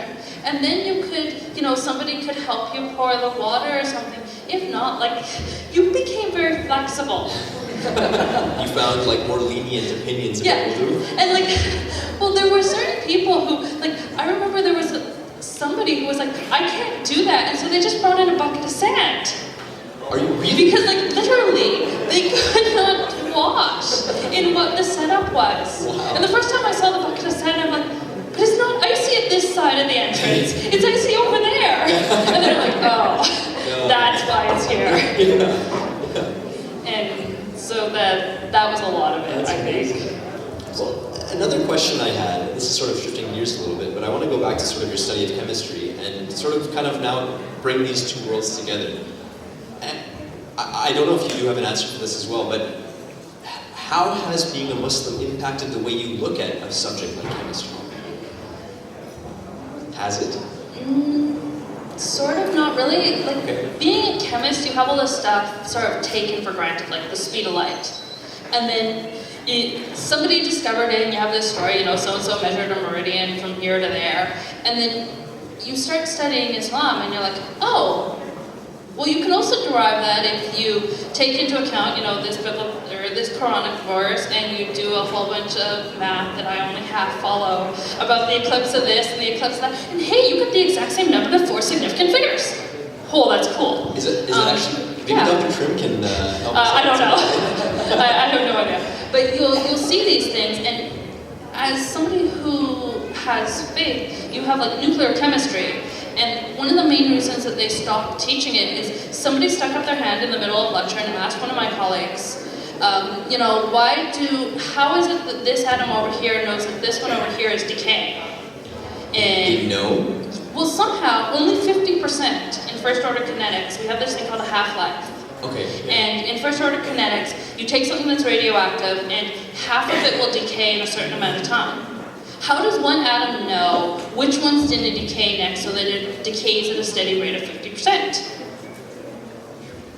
and then you could, somebody could help you pour the water or something. If not, like, you became very flexible. You found, like, more lenient opinions about wudu? And like, well, there were certain people who, like, I remember there was somebody who was like, I can't do that, and so they just brought in a bucket of sand. Are you really? Because, like, literally, they could not wash in what the setup was. Wow. And the first time I saw the bucket of sand, I'm like, but it's not icy at this side of the entrance. It's icy over there. And they're like, oh, that's why it's here. And so that was a lot of it, I think. Well, Another question I had, this is sort of shifting gears a little bit, but I want to go back to sort of your study of chemistry and sort of kind of now bring these two worlds together. And I don't know if you do have an answer for this as well, but how has being a Muslim impacted the way you look at a subject like chemistry? Has it? Sort of, not really. Like, Okay. being a chemist, you have all this stuff sort of taken for granted, like the speed of light. And then somebody discovered it, and you have this story, you know, so-and-so measured a meridian from here to there. And then you start studying Islam, and you're like, oh, well, you can also derive that if you take into account, you know, this biblical or this Quranic verse, and you do a whole bunch of math that I only half follow about the eclipse of this and the eclipse of that, and hey, you get the exact same number with 4 significant figures. Oh, that's cool. Is it actually? Maybe yeah. Dr. Trim can help us. I don't know. I have no idea. But you'll see these things, and as somebody who has faith, you have like nuclear chemistry. And one of the main reasons that they stopped teaching it is somebody stuck up their hand in the middle of lecture and asked one of my colleagues, you know, how is it that this atom over here knows that this one over here is decaying? And You know? well, somehow, only 50% in first order kinetics, we have this thing called a half-life. Okay. And in first order kinetics, you take something that's radioactive and half of it will decay in a certain amount of time. How does one atom know which one's going to decay next so that it decays at a steady rate of 50%?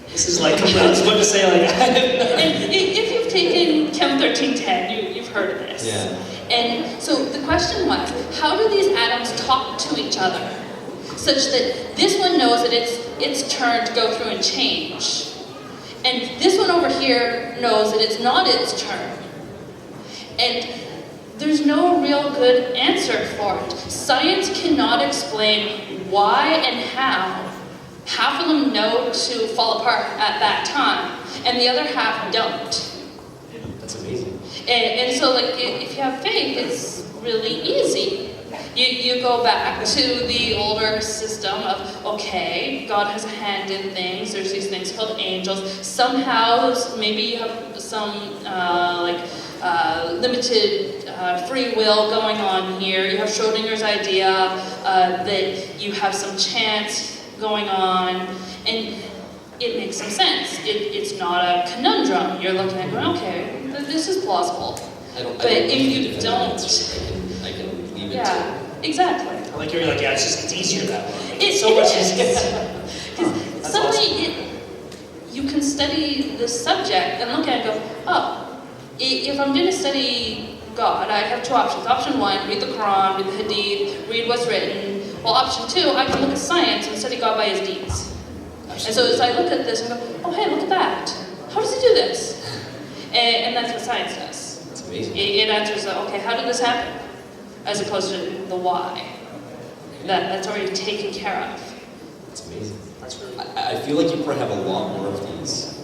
This is like, I was about to say, like, And if you've taken Chem 1310, you've heard of this. Yeah. And so the question was, how do these atoms talk to each other such that this one knows that it's turn to go through and change, and this one over here knows that it's not its turn? And there's no real good answer for it. Science cannot explain why and how half of them know to fall apart at that time, and the other half don't. That's amazing. And so, like, if you have faith, it's really easy. You go back to the older system of, okay, God has a hand in things. There's these things called angels. Somehow, maybe you have some, limited free will going on here. You have Schrodinger's idea that you have some chance going on, and it makes some sense. It's not a conundrum. You're looking at going, okay, this is plausible. But if you don't, I can leave it yeah, exactly. I like you're like, yeah, it's easier that way. It's so much easier. Because suddenly you can study the subject and look at it and go, oh, if I'm going to study God, I have 2 options. Option 1, read the Quran, read the Hadith, read what's written. Well, option 2, I can look at science and study God by his deeds. And so as I look at this and go, oh, hey, look at that. How does he do this? And that's what science does. That's amazing. It answers the, okay, how did this happen? As opposed to the why. That's already taken care of. That's amazing. That's really I feel like you probably have a lot more of these,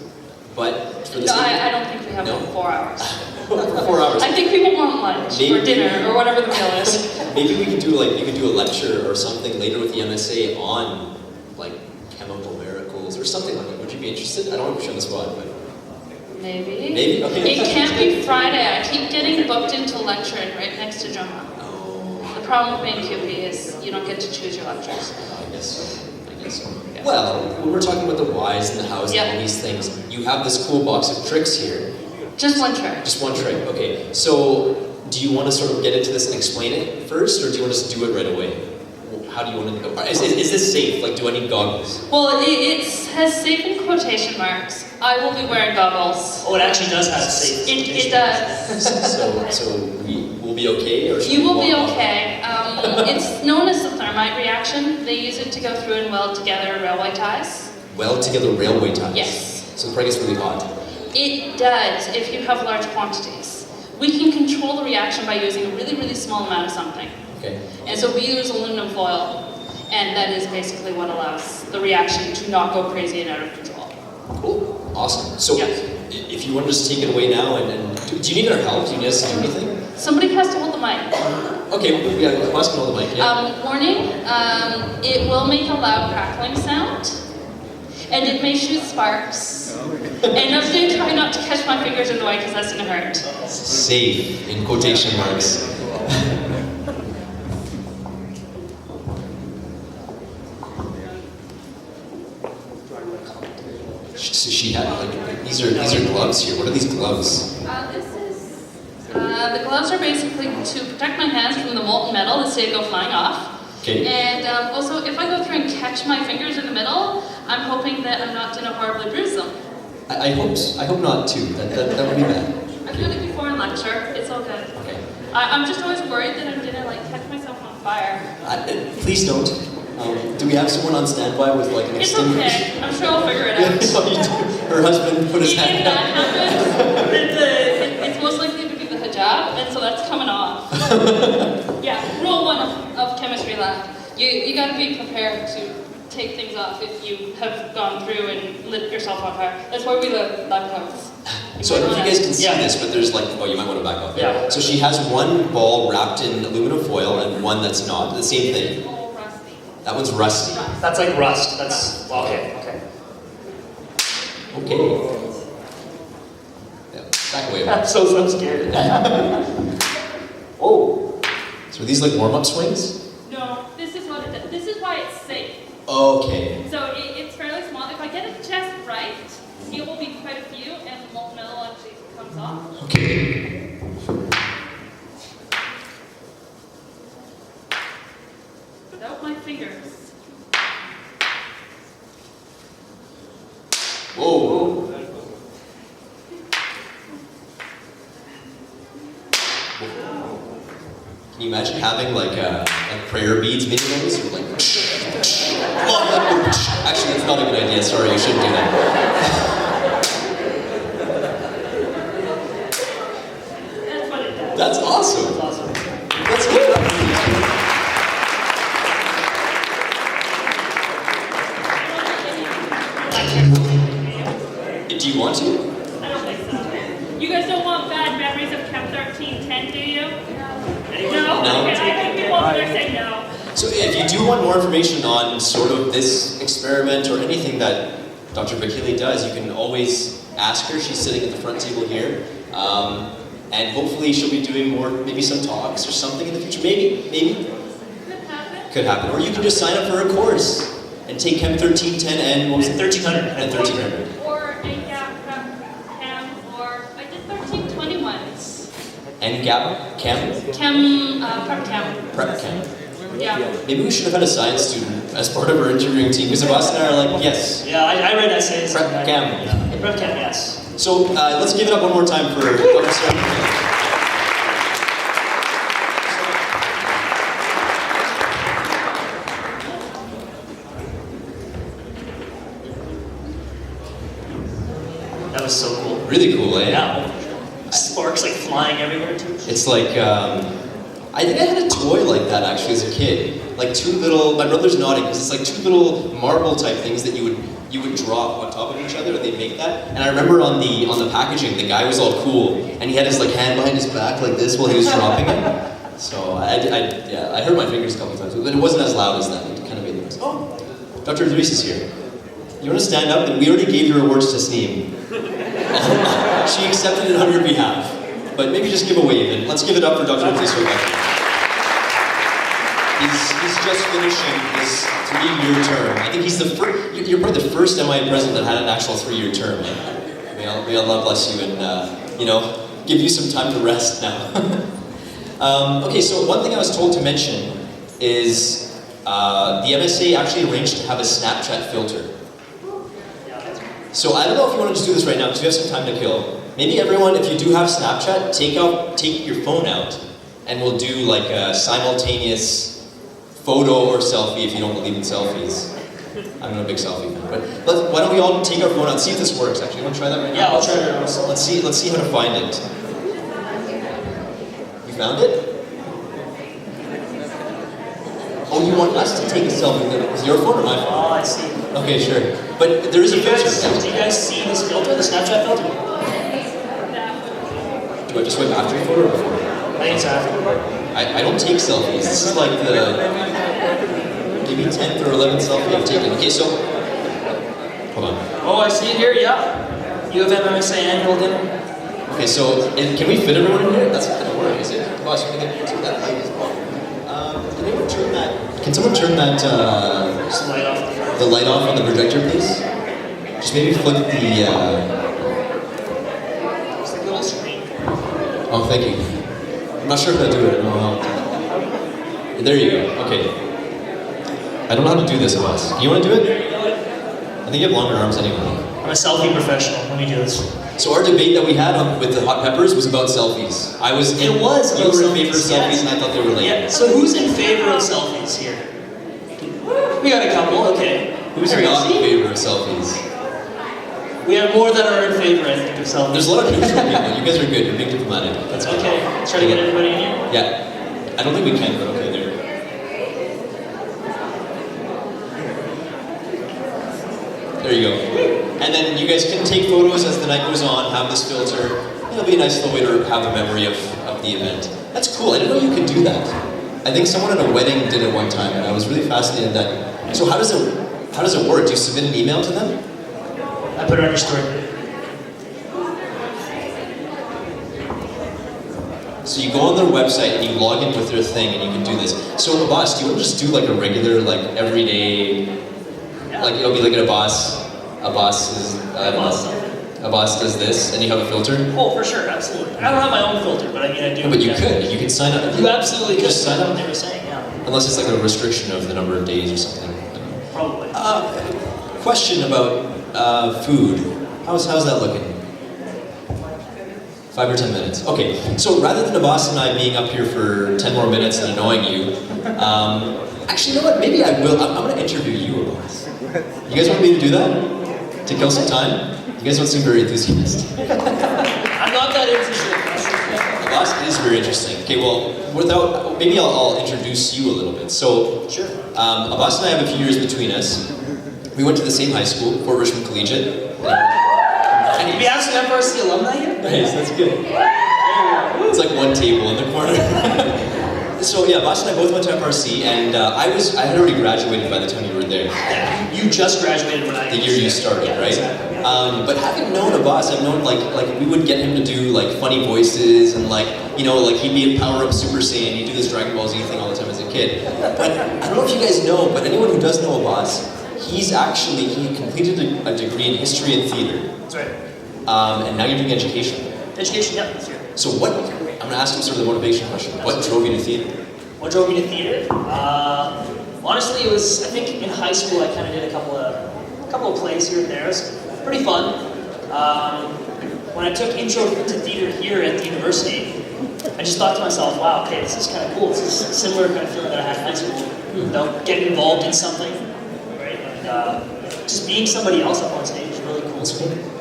but for the No, sake I don't think we have No? 4 hours. for 4 hours. I think people want lunch or Maybe- dinner or whatever the meal is. Maybe we could do a lecture or something later with the MSA on like chemical miracles or something like that. Would you be interested? I don't want to put you on the spot, but Maybe. Maybe? Okay. It can't be Friday. I keep getting booked into lecturing right next to Joma. oh, The problem with being QP is you don't get to choose your lectures. I guess so. Yeah. Well, when we're talking about the whys and the hows Yeah. and all these things, you have this cool box of tricks here. Just one trick. Just one trick. Okay. So, do you want to sort of get into this and explain it first, or do you want us to do it right away? How do you want to go? Is this safe? Like, do I need goggles? Well, it has safe in quotation marks. I will be wearing goggles. Oh, it actually does have safe. It does. So we will be okay, or should You we will be walk off? okay. It's known as the thermite reaction. They use it to go through and weld together railway ties. Weld together railway ties. Yes. So the product gets really hot. It does if you have large quantities. We can control the reaction by using a really, really small amount of something. Okay. And so we use aluminum foil, and that is basically what allows the reaction to not go crazy and out of control. Cool. Awesome. So Yeah. if you want to just take it away now, and do you need our help? Do you need us to do anything? Somebody has to hold the mic. Okay, yeah, let's hold the mic. Yeah. Warning, it will make a loud crackling sound. and it may shoot sparks. And I'm going to try not to catch my fingers in the way because that's going to hurt. Safe, in quotation marks. So she had, like, these are gloves here. What are these gloves? The gloves are basically to protect my hands from the molten metal that say go flying off. Okay. And also, if I go through and catch my fingers in the middle, I'm hoping that I'm not going to horribly bruise them. I hope not too. That would be bad. I've done it before in lecture. It's all good. Okay. I'm just always worried that I'm going to like catch myself on fire. Please don't. Do we have someone on standby with like an It's extinguisher? okay. I'm sure I'll figure it out. So you do. Her husband put his If hand that down. happens, then it's most likely to be the hijab, and so that's coming off. Yeah, rule 1 of chemistry lab. You got to be prepared to take things off if you have gone through and lit yourself on fire. That's where we live, lab coats. So I don't know if you guys can see Yeah. this, but there's like, oh, you might want to back up. Yeah. So she has one ball wrapped in aluminum foil and one that's not. The same thing. Oh, rusty. That one's rusty. That's like rust. That's, well, okay. Okay. Yeah, back away. I'm so scared. Oh. So are these like warm-up swings? No, this is what it does. This is why it's safe. Okay. So it's fairly small. If I get it just right, it will be quite a few, and the molten metal actually comes off. Okay. Without my fingers. Whoa. Can you imagine having like prayer beads made of those? Or like, actually, that's not a good idea. Sorry, you shouldn't do that. That's what it does. That's awesome. That's awesome. That's good. Do you want to? I don't think so. You guys don't want bad memories of Chem 1310, do you? No? No. Okay, I think people over there say no. So if you do want more information on sort of this experiment or anything that Dr. McKinley does, you can always ask her. She's sitting at the front table here. And hopefully she'll be doing more, maybe some talks or something in the future. Maybe. Could happen. Could happen. Or you can just sign up for a course and take Chem 1310 and what was it? 1300. And 1300. Or a gap chem, or I did 1320 once. And Chem? Chem, prep chem. Prep Chem. Yeah. Maybe we should have had a science student as part of our interviewing team, because Abbas and I are like, yes. Yeah, I read essays. Prep Chem. Yeah. Prep chem, yes. So let's give it up one more time for Dr. Sarah. That was so cool. Really cool, eh? Yeah. Sparks like flying everywhere too. It's like, I think I had a toy like that actually as a kid. Like two little, my brother's nodding because it's like two little marble type things that you would drop on top of each other and they make that. And I remember on the packaging, the guy was all cool and he had his like hand behind his back like this while he was dropping it. So I hurt my fingers a couple times, but it wasn't as loud as that. It kind of made the noise. Oh, Dr. Idris is here. You want to stand up? And we already gave your awards to Sneem. She accepted it on your behalf. But maybe just give a wave and let's give it up for Dr. Idris. He's just finishing his 3-year term. I think he's the first, you're probably the first MIA president that had an actual 3-year term. May Allah bless you and, give you some time to rest now. Okay, so one thing I was told to mention is the MSA actually arranged to have a Snapchat filter. So I don't know if you want to just do this right now because we have some time to kill. Maybe everyone, if you do have Snapchat, take your phone out and we'll do like a simultaneous photo or selfie if you don't believe in selfies. I'm not a big selfie fan, but why don't we all take our phone out, see if this works actually. You want to try that right now? Yeah, I'll try it. Let's see how to find it. You found it? Oh, you want us to take a selfie with it? Is it your phone or my phone? Oh, I see. Okay, sure. But there is a filter. Do you guys see this filter, the Snapchat filter? Do I just swipe after your photo or before? I think it's after. I don't take selfies. This is like the maybe 10th or 11th selfie I've taken. Okay, so Hold on. Oh, I see it here, yeah. U of M MSA annual dinner. Okay, so can we fit everyone in here? That's not gonna work, is it? Boss, you can get that light as well. Can anyone turn that? Can someone turn that Just light off. the light off on the projector, please? Just maybe flip the. It's like a little screen. Oh, thank you. I'm not sure if I do it. I don't know how. There you go. Okay. I don't know how to do this, Abbas. You want to do it? I think you have longer arms anyway. I'm a selfie professional. Let me do this. So our debate that we had with the hot peppers was about selfies. It was You about were in favor of selfies, selfies, yes. and I thought they were lame. Yeah, so who's in favor of selfies here? We got a couple, okay. Who's There we go. not in See? favor of selfies? We have more that are in favor, I think, of selfies. There's a lot of neutral people. You guys are good. You're being diplomatic. That's good. Okay, let's try to get everybody in here. Yeah. I don't think we can, but okay, there. There you go. And then you guys can take photos as the night goes on, have this filter. It'll be a nice little way to have a memory of the event. That's cool. I didn't know you could do that. I think someone at a wedding did it one time, and I was really fascinated that. So how does it work? Do you submit an email to them? I put it on your story. So you go on their website and you log in with their thing and you can do this. So Abbas, do you want to just do like a regular, like everyday, like it'll be like an Abbas is, I don't know, Abbas does this and you have a filter? Oh, for sure, absolutely. I don't have my own filter, but I mean, I do. No, but you could, you can sign up. You absolutely could. Just sign That's up. what they were saying, yeah. Unless it's like a restriction of the number of days or something. Probably. Question about food. How's that looking? 5 or 10 minutes. Okay, so rather than Abbas and I being up here for 10 more minutes and annoying you, actually, you know what? Maybe I will. I'm going to interview you, Abbas. You guys want me to do that? To kill some time? You guys don't seem very enthusiastic. I'm not that interested. Abbas is very interesting. Okay, well, maybe I'll introduce you a little bit. So, Sure. Abbas and I have a few years between us. We went to the same high school, Fort Richmond Collegiate. We have some FRC alumni here? Nice, that's good. It's like one table in the corner. So yeah, Abbas and I both went to FRC, and I had already graduated by the time you were there. Yeah, you just graduated when I... The year you started, yeah, right? Exactly, yeah. But having known Abbas, I've known like we would get him to do like funny voices and like he'd be in Power Up Super Saiyan, he'd do this Dragon Ball Z thing all the time as a kid. But I don't know if you guys know, but anyone who does know Abbas, he completed a degree in history and theater. That's right. And now you're doing education. Education, yeah, that's here. So I'm going to ask you sort of the motivation question. What drove you to theater? What drove me to theater? Honestly, it was, I think in high school I kind of did a couple of plays here and there. It was pretty fun. When I took intro to theater here at the university, I just thought to myself, wow, okay, this is kind of cool. This is a similar kind of feeling that I had in high school. Getting involved in something, right? And just being somebody else up on stage is really cool.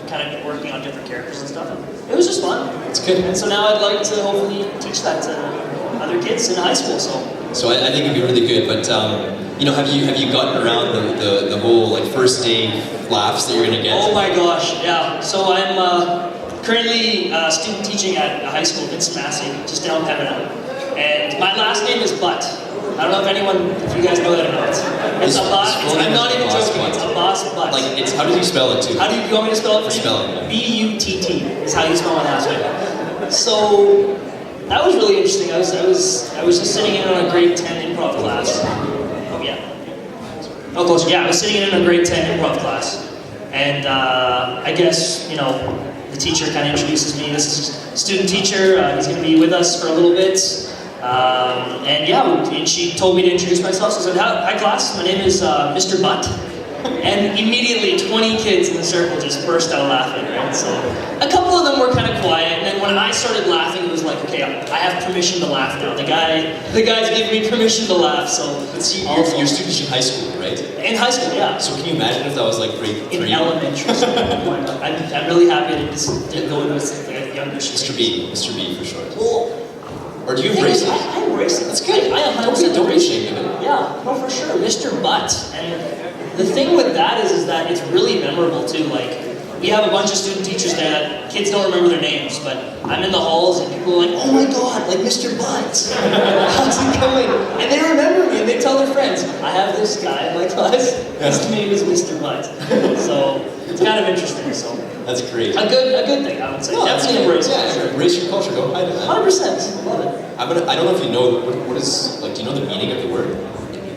Kind of working on different characters and stuff. It was just fun. It's good. And so now I'd like to hopefully teach that to other kids in high school. So I think it'd be really good. But have you gotten around the whole like first day laughs that you're gonna get? Oh my gosh, yeah. So I'm currently student teaching at a high school, Vincent Massey, just down Pembina. And my last name is Butt. I don't know if you guys know that or not. It's Abbas. I'm not even joking. It's Abbas Butt. Like how do you spell it too? How do you want me to spell it for you? Spell it. B-U-T-T is how you spell my last name. So that was really interesting. I was just sitting in on a grade 10 improv class. Oh yeah. Oh closer. Yeah, I was sitting in a grade 10 improv class, and I guess the teacher kind of introduces me. This is a student teacher. He's going to be with us for a little bit. And she told me to introduce myself. So I said, hi class, my name is Mr. Butt. And immediately 20 kids in the circle just burst out laughing, right? So a couple of them were kind of quiet, and then when I started laughing, it was like, okay, I have permission to laugh now. The guys gave me permission to laugh, so... But see, you're students in high school, right? In high school, yeah. So can you imagine if that was like grade 3? In elementary school. I'm really happy I didn't go into a younger school. Mr. B for short. Well, or do you embrace it? I embrace it. That's good. I 100% Don't be embrace ashamed of it. Yeah, no, for sure. Mr. Butt. And the thing with that is that it's really memorable too. Like, we have a bunch of student teachers there that kids don't remember their names, but I'm in the halls and people are like, oh my god, like Mr. Butts. How's it going? And they remember me and they tell their friends, I have this guy in my class, his name is Mr. Butts. So it's kind of interesting. So That's great. a good thing, I would say. No, Definitely embrace it. yeah, sure. Embrace your culture. Go hide it. 100%. Love it. I don't know if you know what is like. Do you know the meaning of the word?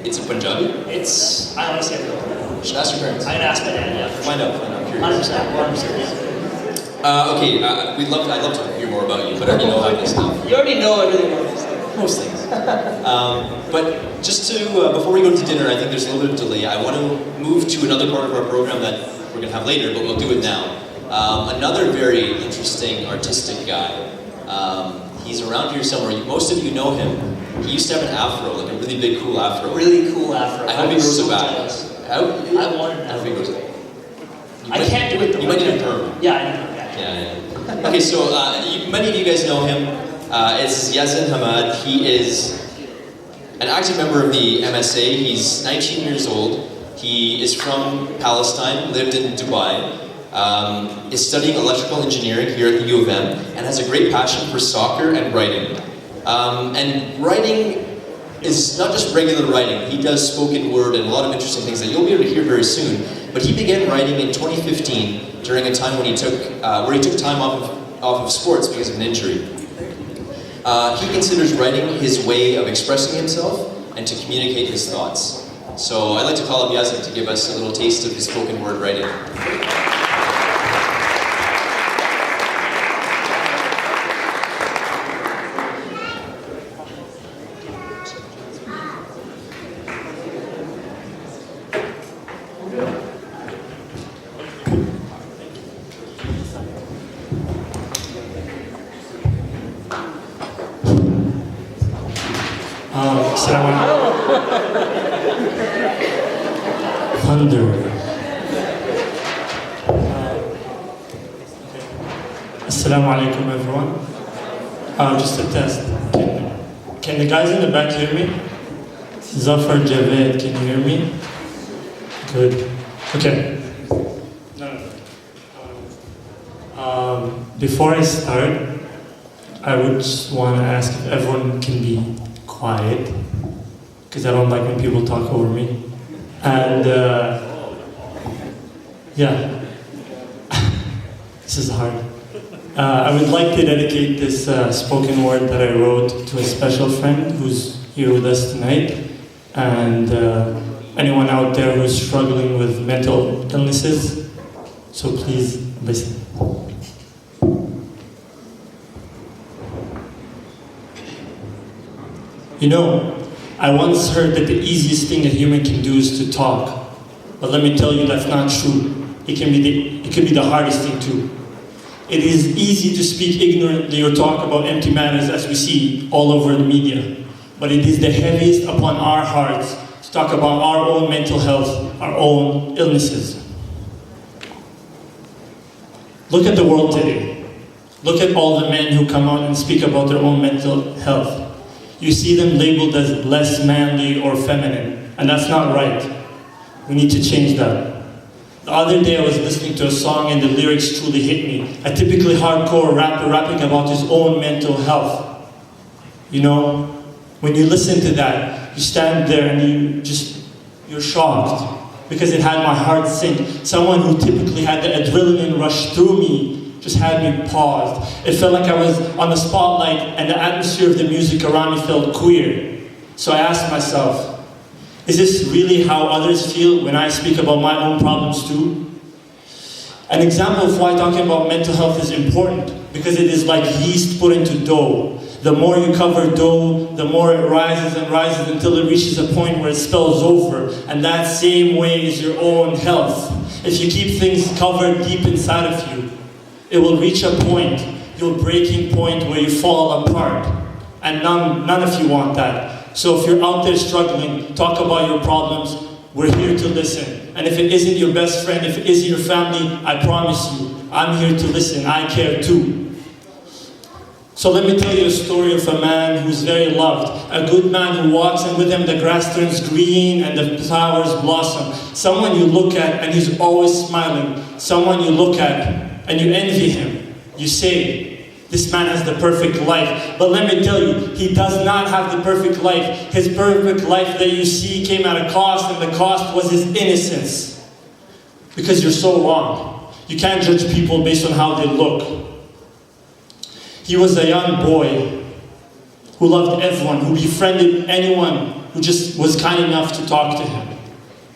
It's in Punjabi. It's, I honestly don't know. You should ask your parents. I can ask my dad, yeah. Find out. I'm curious. 100%. Okay, I'd love to hear more about you, but I already know about this stuff. You already know everything about this stuff. Most things. But just to, before we go to dinner, I think there's a little bit of delay. I want to move to another part of our program that we're going to have later, but we'll do it now. Another very interesting artistic guy. He's around here somewhere. Most of you know him. He used to have an afro, like a really big, cool afro. Really cool afro. I hope he grows it back. I want an I hope he grows it back. I can't do it though. You might need a perm. Yeah, I know. Yeah. Okay, so many of you guys know him. It's Yazin Hamad. He is an active member of the MSA. He's 19 years old. He is from Palestine, lived in Dubai, is studying electrical engineering here at the U of M, and has a great passion for soccer and writing. And writing is not just regular writing. He does spoken word and a lot of interesting things that you'll be able to hear very soon. But he began writing in 2015 during a time when he took time off of sports because of an injury. He considers writing his way of expressing himself and to communicate his thoughts. So I'd like to call up Yazin to give us a little taste of his spoken word writing. Thunder. Assalamu alaikum, everyone. Just a test. Can the guys in the back hear me? Zafar Javed, can you hear me? Good. Okay. Before I start, I would just want to ask if everyone can be quiet, because I don't like when people talk over me. And yeah, this is hard. I would like to dedicate this spoken word that I wrote to a special friend who's here with us tonight, and anyone out there who's struggling with mental illnesses, so please listen. You know, I once heard that the easiest thing a human can do is to talk. But let me tell you, that's not true. It can be the hardest thing too. It is easy to speak ignorantly or talk about empty matters as we see all over the media. But it is the heaviest upon our hearts to talk about our own mental health, our own illnesses. Look at the world today. Look at all the men who come out and speak about their own mental health. You see them labeled as less manly or feminine, and that's not right. We need to change that. The other day I was listening to a song and the lyrics truly hit me. A typically hardcore rapper rapping about his own mental health. You know, when you listen to that, you stand there and you're shocked, because it had my heart sink. Someone who typically had the adrenaline rush through me just had me paused. It felt like I was on the spotlight and the atmosphere of the music around me felt queer. So I asked myself, is this really how others feel when I speak about my own problems too? An example of why talking about mental health is important, because it is like yeast put into dough. The more you cover dough, the more it rises and rises until it reaches a point where it spills over. And that same way is your own health. If you keep things covered deep inside of you, it will reach a point, your breaking point, where you fall apart. And none of you want that. So if you're out there struggling, talk about your problems. We're here to listen. And if it isn't your best friend, if it isn't your family, I promise you, I'm here to listen. I care too. So let me tell you a story of a man who's very loved. A good man who walks, and with him the grass turns green and the flowers blossom. Someone you look at and he's always smiling. Someone you look at and you envy him. You say, this man has the perfect life. But let me tell you, he does not have the perfect life. His perfect life that you see came at a cost, and the cost was his innocence. Because you're so wrong. You can't judge people based on how they look. He was a young boy who loved everyone, who befriended anyone who just was kind enough to talk to him.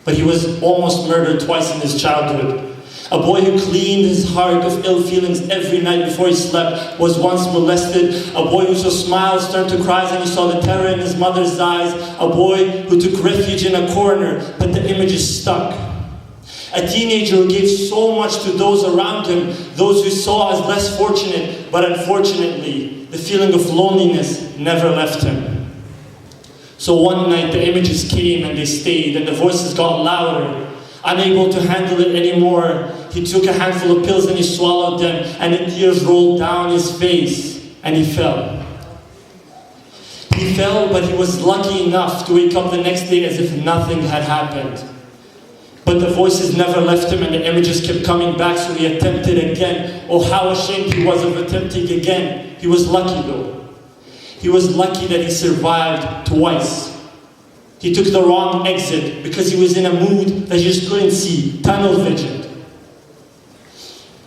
But he was almost murdered twice in his childhood. A boy who cleaned his heart of ill feelings every night before he slept was once molested. A boy who saw smiles turn to cries and he saw the terror in his mother's eyes. A boy who took refuge in a corner, but the image is stuck. A teenager who gave so much to those around him, those who saw as less fortunate, but unfortunately, the feeling of loneliness never left him. So one night the images came and they stayed, and the voices got louder. Unable to handle it anymore, he took a handful of pills and he swallowed them, and the tears rolled down his face, and he fell. He fell, but he was lucky enough to wake up the next day as if nothing had happened. But the voices never left him and the images kept coming back, so he attempted again. Oh, how ashamed he was of attempting again. He was lucky though. He was lucky that he survived twice. He took the wrong exit because he was in a mood that he just couldn't see, tunnel vision.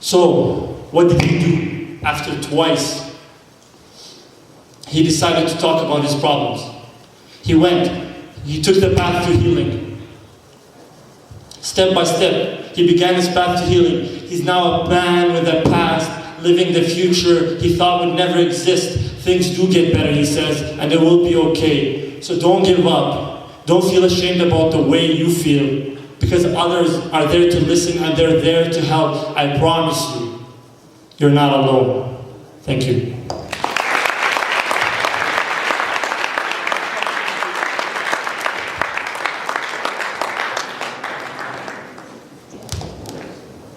So, what did he do after twice? He decided to talk about his problems. He took the path to healing. Step by step, he began his path to healing. He's now a man with a past, living the future he thought would never exist. Things do get better, he says, and it will be okay. So don't give up. Don't feel ashamed about the way you feel, because others are there to listen and they're there to help. I promise you, you're not alone. Thank you.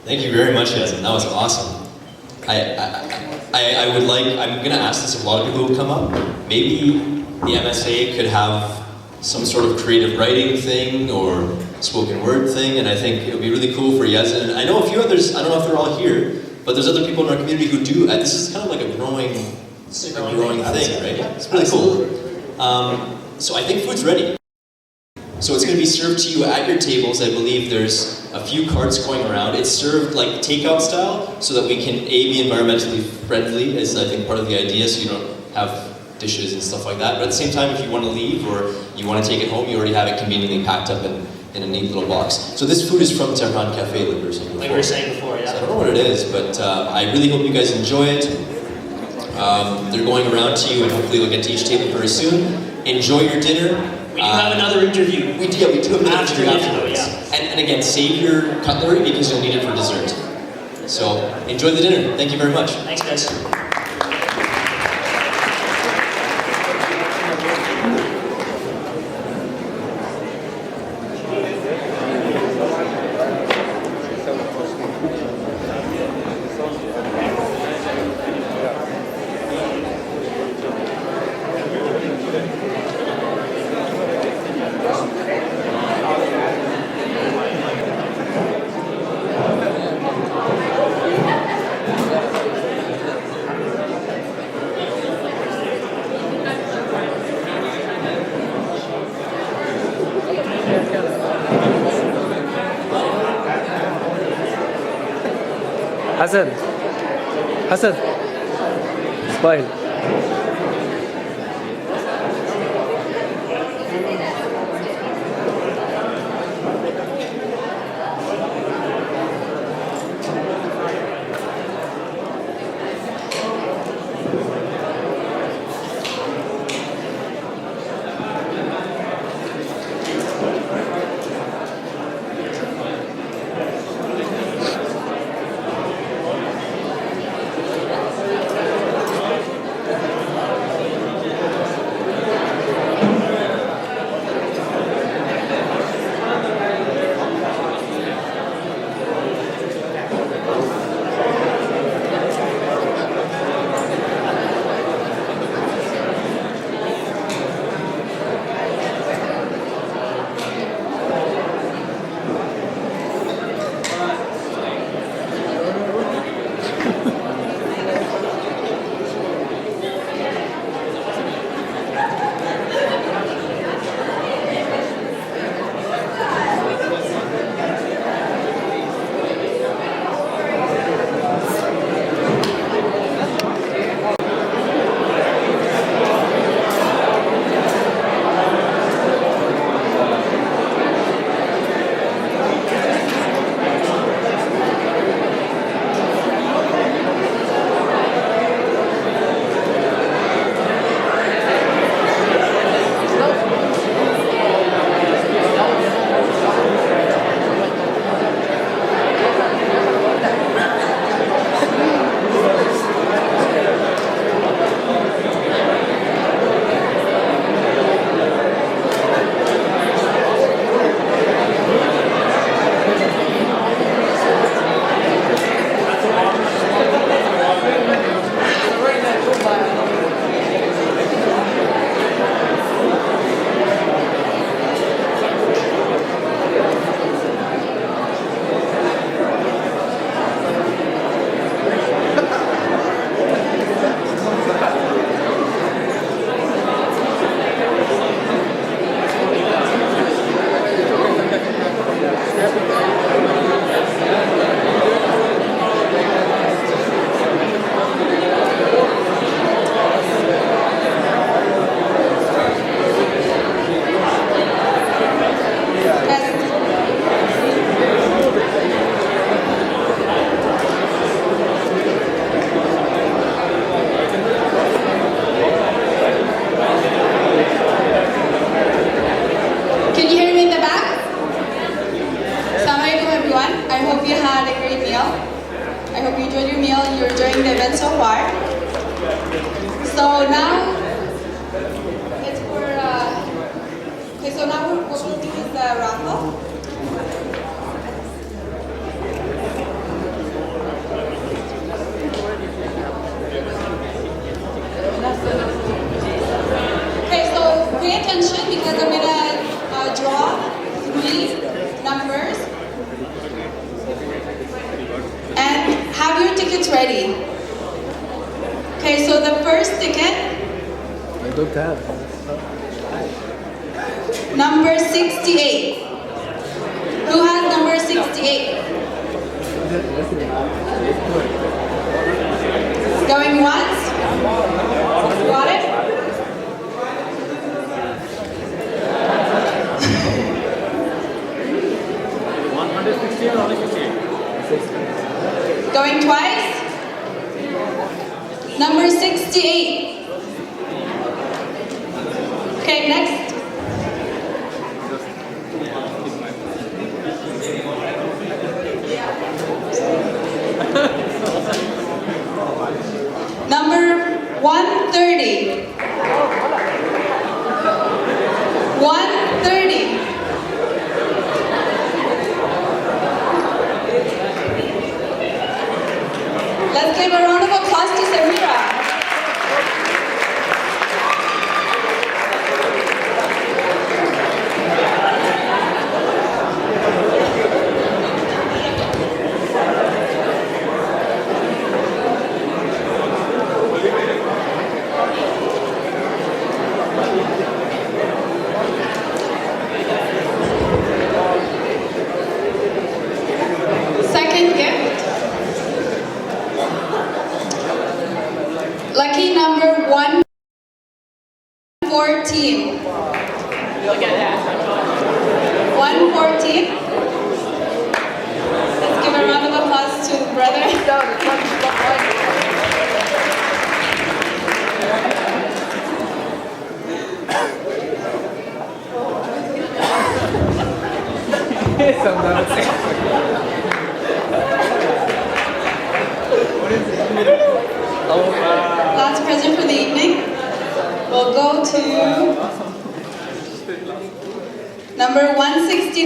Thank you very much, Yasmin. That was awesome. I'm going to ask this of a lot of people who come up. Maybe the MSA could have some sort of creative writing thing or spoken word thing, and I think it would be really cool for Yasmin. I know a few others, I don't know if they're all here, but there's other people in our community who do. This is kind of like a growing thing, right? It's really cool. So I think food's ready. So it's going to be served to you at your tables. I believe there's a few carts going around. It's served like takeout style so that we can be environmentally friendly, is I think part of the idea, so you don't have dishes and stuff like that. But at the same time, if you want to leave or you want to take it home, you already have it conveniently packed up in a neat little box. So this food is from Tehran Cafe, like we were saying before. Like we were saying before, yeah. So I don't know what it is, but I really hope you guys enjoy it. They're going around to you, and hopefully we'll get to each table very soon. Enjoy your dinner. We do have another interview. We do have another interview afterwards. Yeah. And again, save your cutlery because you'll need it for dessert. So enjoy the dinner. Thank you very much. Thanks, guys. Hassan, smile. your meal and you're enjoying the event so far. So now, it's for, okay, so now what we'll do is the raffle. Okay, so pay attention because I'm gonna draw 3 numbers and have your tickets ready. Okay, so the first ticket, I don't have. number 68. Who has number 68? Going once? Got it? Going twice? Number 68. Okay, next. Number 130. 130. Let's give a round of applause to Samira. Second gift. Lucky number 114. Look at that. 114. Let's give a round of applause to the brother. Last present for the evening. We'll go to number 169.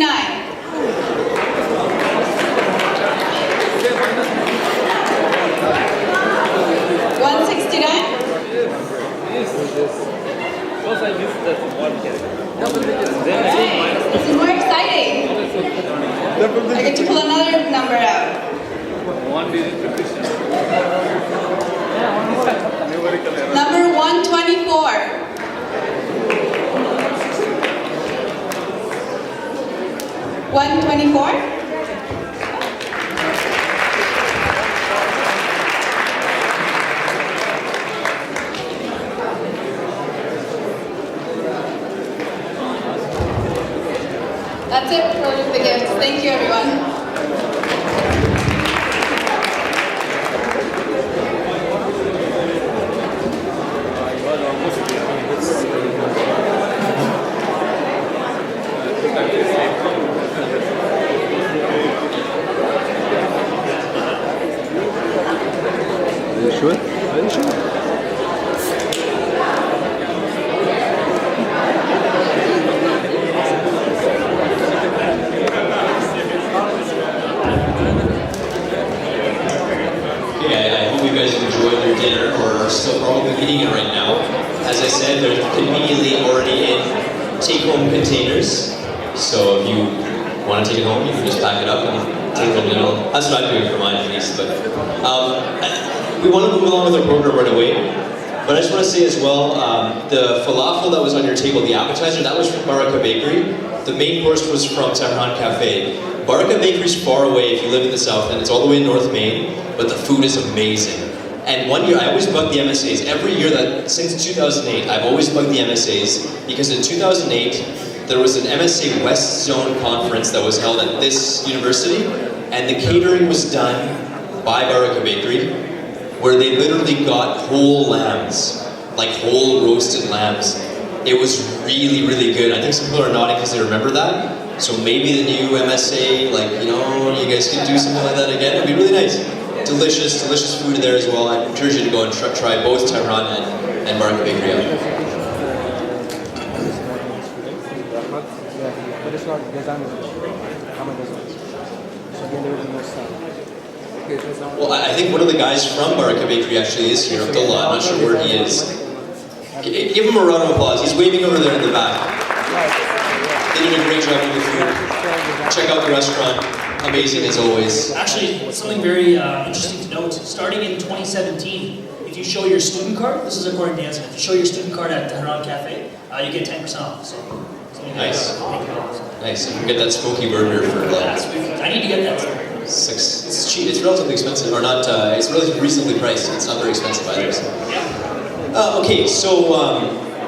169. This is more exciting. I get to pull another number out. Number 124. 124. That's it for the gifts. Thank you, everyone. Are you sure? Are you sure? Dinner, or are still probably eating it right now. As I said, they're conveniently already in take-home containers. So if you want to take it home, you can just pack it up and take it home. That's what I'm doing for mine, at least. But we want to move along with our program right away. But I just want to say as well, the falafel that was on your table, the appetizer, that was from Baraka Bakery. The main course was from Tehran Cafe. Baraka Bakery's far away if you live in the south, and it's all the way in North Maine, but the food is amazing. And one year, I always bug the MSAs. Every year since 2008, I've always bugged the MSAs because in 2008, there was an MSA West Zone conference that was held at this university, and the catering was done by Baraka Bakery, where they literally got whole lambs, like whole roasted lambs. It was really, really good. I think some people are nodding because they remember that. So maybe the new MSA, like, you know, you guys can do something like that again. It'd be really nice. delicious, delicious food there as well. I encourage you to go and try both Tehran and Baraka Bakery out. But it's not design. So again, there is no sound. Well, I think one of the guys from Baraka Bakery actually is here, Abdullah. I'm not sure where he is. Give him a round of applause. He's waving over there in the back. They did a great job with the food. Check out the restaurant. Amazing as always. Actually, something very interesting to note. Starting in 2017, if you show your student card, this is according to Anson, if you show your student card at Tehran Cafe, you get 10% off. So, nice. Nice. You can get that smoky burger for like... I need to get that. It's cheap. It's relatively expensive, or not? It's relatively reasonably priced. It's not very expensive either. So. Okay, so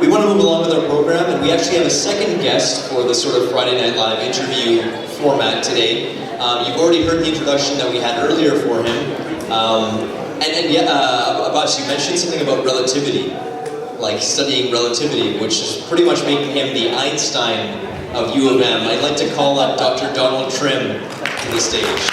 we want to move along with our program, and we actually have a second guest for the sort of Friday Night Live interview format today. You've already heard the introduction that we had earlier for him, and Abbas, you mentioned something about relativity, like studying relativity, which is pretty much making him the Einstein of U of M. I'd like to call up Dr. Donald Trim to the stage.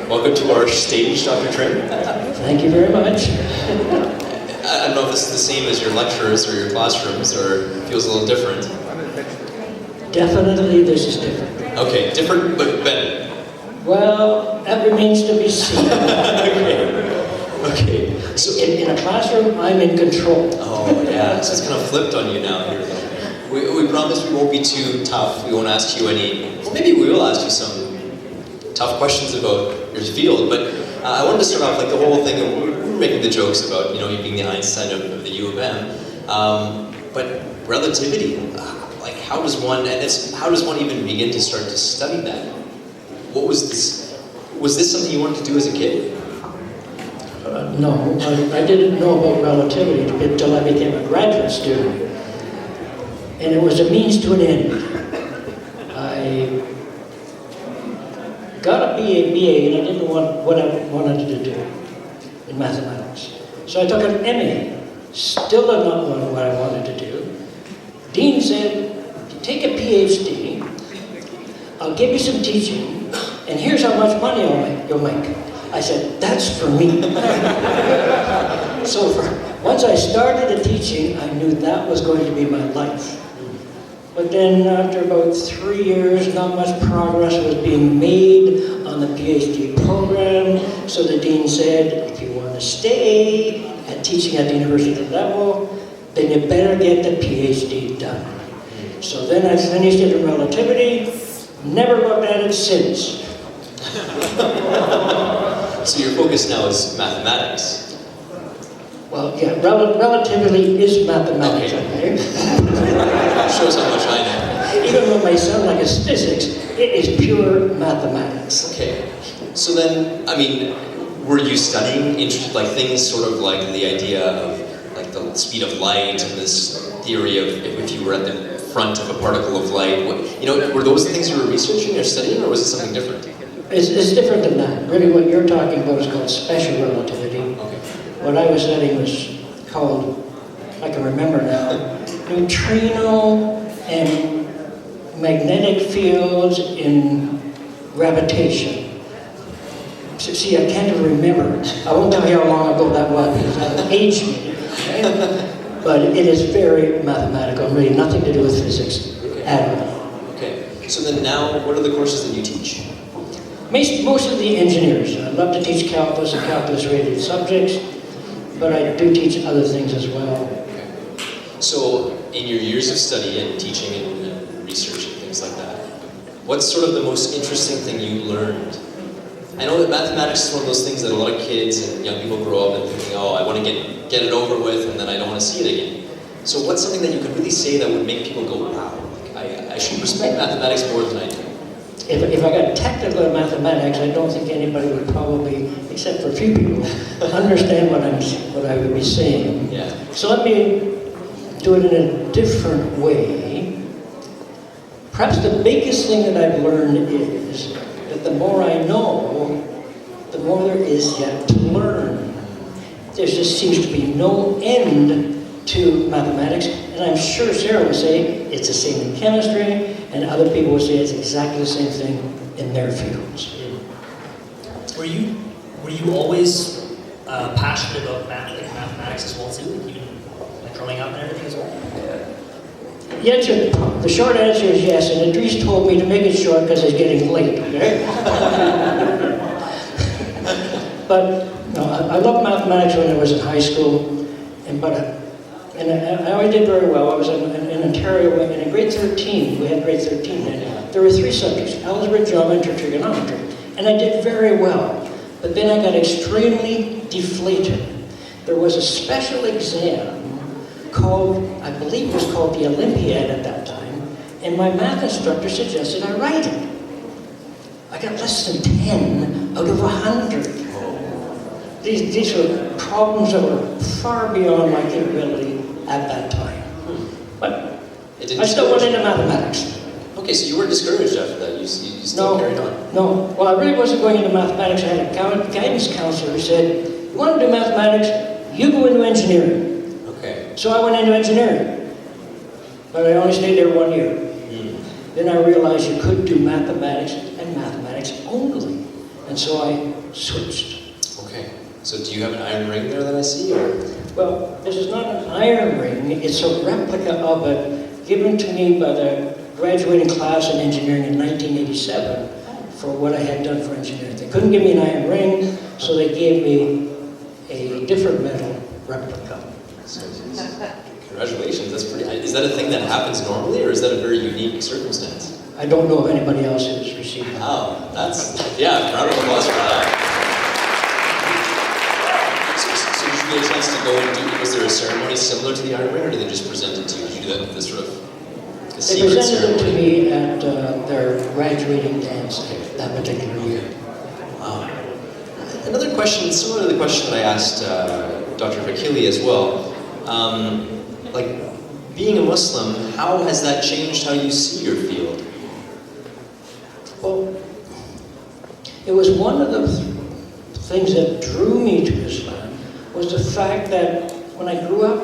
Welcome to our stage, Dr. Trim. Thank you very much. I don't know if this is the same as your lectures or your classrooms, or it feels a little different. Definitely this is different. Okay, different but better. Well, that remains to be seen. Okay. So in a classroom, I'm in control. Oh yeah, so it's kind of flipped on you now. We promise we won't be too tough. We won't ask you any, well, maybe we will ask you some tough questions about your field, but I wanted to start off like the whole thing of, we were making the jokes about, you being the Einstein of the U of M, but relativity, like how does one even begin to start to study that? What was this something you wanted to do as a kid? No, I didn't know about relativity until I became a graduate student. And it was a means to an end. I got a BA, and I didn't know what I wanted to do in mathematics. So I took an MA, still did not know what I wanted to do. Dean said, take a PhD, I'll give you some teaching, and here's how much money you'll make. I said, that's for me. So once I started the teaching, I knew that was going to be my life. But then after about 3 years, not much progress was being made on the PhD program. So the dean said, if you want to stay at teaching at the university level, then you better get the PhD done. So then I finished it in relativity, never looked at it since. So your focus now is mathematics. Well, yeah, relativity is mathematics, okay? Shows how much I know. Even though it may sound like it's physics, it is pure mathematics. Okay. So then, were you studying like things sort of like the idea of like the speed of light and this theory of if you were at the front of a particle of light? Were those the things you were researching or studying, or was it something different? It's different than that. Really, what you're talking about is called special relativity. Okay. What I was studying was called, I can remember now, neutrino and magnetic fields in gravitation. So, see, I can't even remember. I won't tell you how long ago that was because that'll age me. Okay? But it is very mathematical, really nothing to do with physics at all. Okay. So then now, what are the courses that you teach? Most of the engineers. I love to teach calculus and calculus-related subjects, but I do teach other things as well. Okay. So, in your years of study and teaching and research and things like that, what's sort of the most interesting thing you learned? I know that mathematics is one of those things that a lot of kids and young people grow up and thinking, oh, I want to get it over with and then I don't want to see it again. So what's something that you could really say that would make people go, wow, I should respect mathematics more than I do? If I got technical in mathematics, I don't think anybody would probably, except for a few people, understand what I would be saying. Yeah. So let me do it in a different way. Perhaps the biggest thing that I've learned is that the more I know, the more there is yet to learn. There just seems to be no end to mathematics, and I'm sure Sarah would say it's the same in chemistry, and other people would say it's exactly the same thing in their fields. Were you always passionate about mathematics as well too, even like growing up and everything as well? Yes, the short answer is yes, and Idris told me to make it short because it's getting late, okay? But no, I loved mathematics when I was in high school, and I always did very well. I was in Ontario, and in grade 13, we had grade 13 then. There were 3 subjects: algebra, geometry, trigonometry, and I did very well. But then I got extremely deflated. There was a special exam called, I believe it was called the Olympiad at that time, and my math instructor suggested I write it. I got less than 10 out of 100. These were problems that were far beyond my capability at that time. But I still went into mathematics. Okay, so you were discouraged after that. You still carried on. No. Well, I really wasn't going into mathematics. I had a guidance counselor who said, "You want to do mathematics? You go into engineering." Okay. So I went into engineering, but I only stayed there 1 year. Then I realized you could do mathematics and mathematics only, and so I switched. Okay. So do you have an iron ring there that I see, or? Well, this is not an iron ring. It's a replica of it given to me by the graduating class in engineering in 1987 for what I had done for engineering. They couldn't give me an iron ring, so they gave me a different metal replica. Congratulations, that's pretty. Is that a thing that happens normally, or is that a very unique circumstance? I don't know if anybody else has received that. Wow, that's, yeah, round of applause for that. So did you get a chance to go and do, was there a ceremony similar to the iron ring, or did they just present it to you? Did you do that, this sort of a They secret presented it to ceremony? me at their graduating dance that particular year. Wow. Another question, similar to the question that I asked Dr. McKinley as well. Like, being a Muslim, how has that changed how you see your field? Well, it was one of the things that drew me to Islam was the fact that when I grew up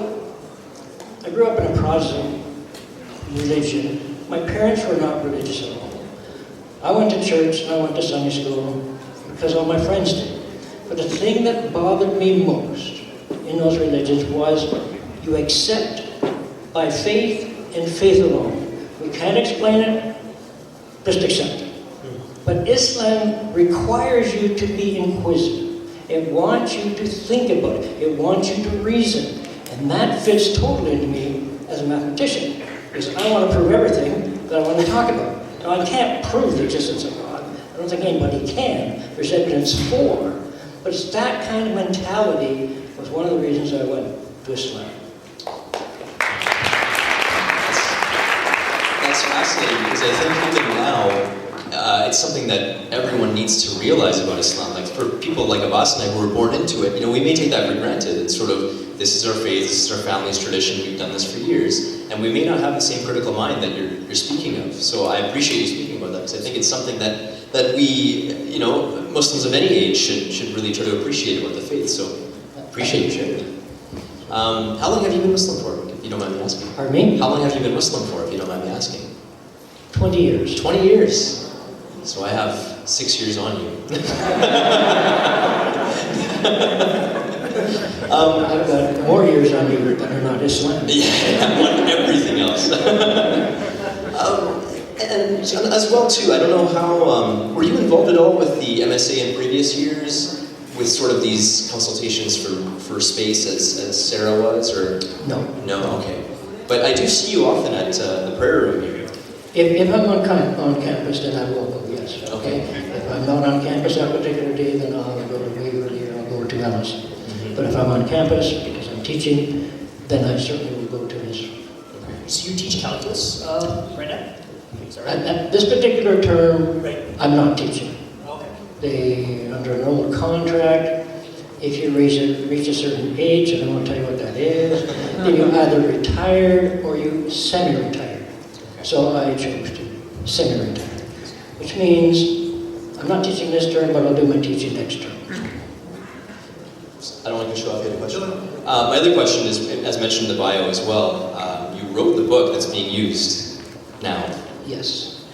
in a Protestant religion. My parents were not religious at all. I went to church and I went to Sunday school because all my friends did. But the thing that bothered me most in those religions was you accept by faith and faith alone. We can't explain it, just accept it. But Islam requires you to be inquisitive. It wants you to think about it. It wants you to reason. And that fits totally into me as a mathematician. Because I want to prove everything that I want to talk about. Now, I can't prove the existence of God. I don't think anybody can. There's evidence for. But it's that kind of mentality was one of the reasons I went to Islam. That's fascinating because I think even now, it's something that everyone needs to realize about Islam. Like for people like Abbas and I who were born into it, we may take that for granted. It's sort of, this is our faith, this is our family's tradition, we've done this for years, and we may not have the same critical mind that you're speaking of. So I appreciate you speaking about that because I think it's something that we, Muslims of any age should really try to appreciate about the faith. So I appreciate you sharing that. How long have you been Muslim for, if you don't mind me asking? Pardon me? How long have you been Muslim for, if you don't mind me asking? 20 years. 20 years. So I have 6 years on you. I've got more years on you that are not Islamic. Yeah, on everything else. And as well too, I don't know how, were you involved at all with the MSA in previous years? With sort of these consultations for space as Sarah was, or? No. No, okay. But I do see you often at the prayer room here. If I'm on campus, then I will go, yes. Okay. If I'm not on campus that particular day, then I'll go to Waverly or I'll go to Ellis. Mm-hmm. But if I'm on campus, because I'm teaching, then I certainly will go to this. Okay. So you teach calculus right now? Is that right? At this particular term, Right. I'm not teaching. Okay. Under an old contract, if you reach a certain age, and I won't tell you what that is, then you either retired or you semi-retired. So I chose to seminary, which means I'm not teaching this term, but I'll do my teaching next term. I don't want to show off the other question. My other question is, as mentioned in the bio as well, you wrote the book that's being used now. Yes.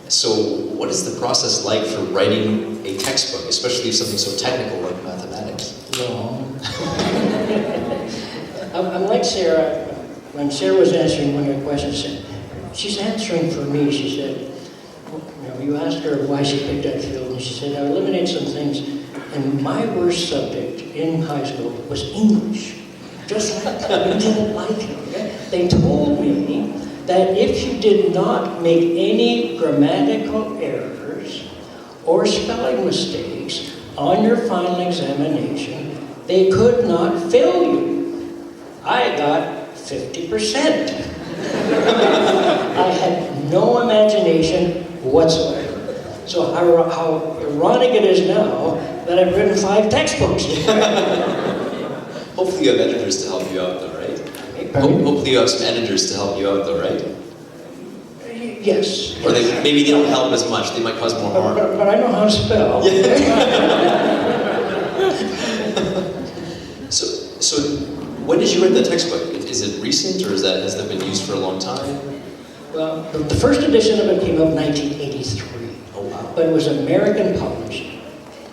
So what is the process like for writing a textbook, especially something so technical like mathematics? Long. I'm like Sarah. When Sarah was answering one of your questions, she's answering for me. She said, you asked her why she picked that field, and she said, I eliminated some things. And my worst subject in high school was English. Just like that, we didn't like it. Okay? They told me that if you did not make any grammatical errors or spelling mistakes on your final examination, they could not fail you. I got 50%. I had no imagination whatsoever. So how ironic it is now that I've written 5 textbooks. Hopefully you have editors to help you out though, right? Hopefully you have some editors to help you out though, right? Yes. Or maybe they don't help as much, they might cause more harm. But I know how to spell. So when did you write the textbook? Is it recent or has that been used for a long time? Well, the first edition of it came out in 1983. Oh wow. But it was American published,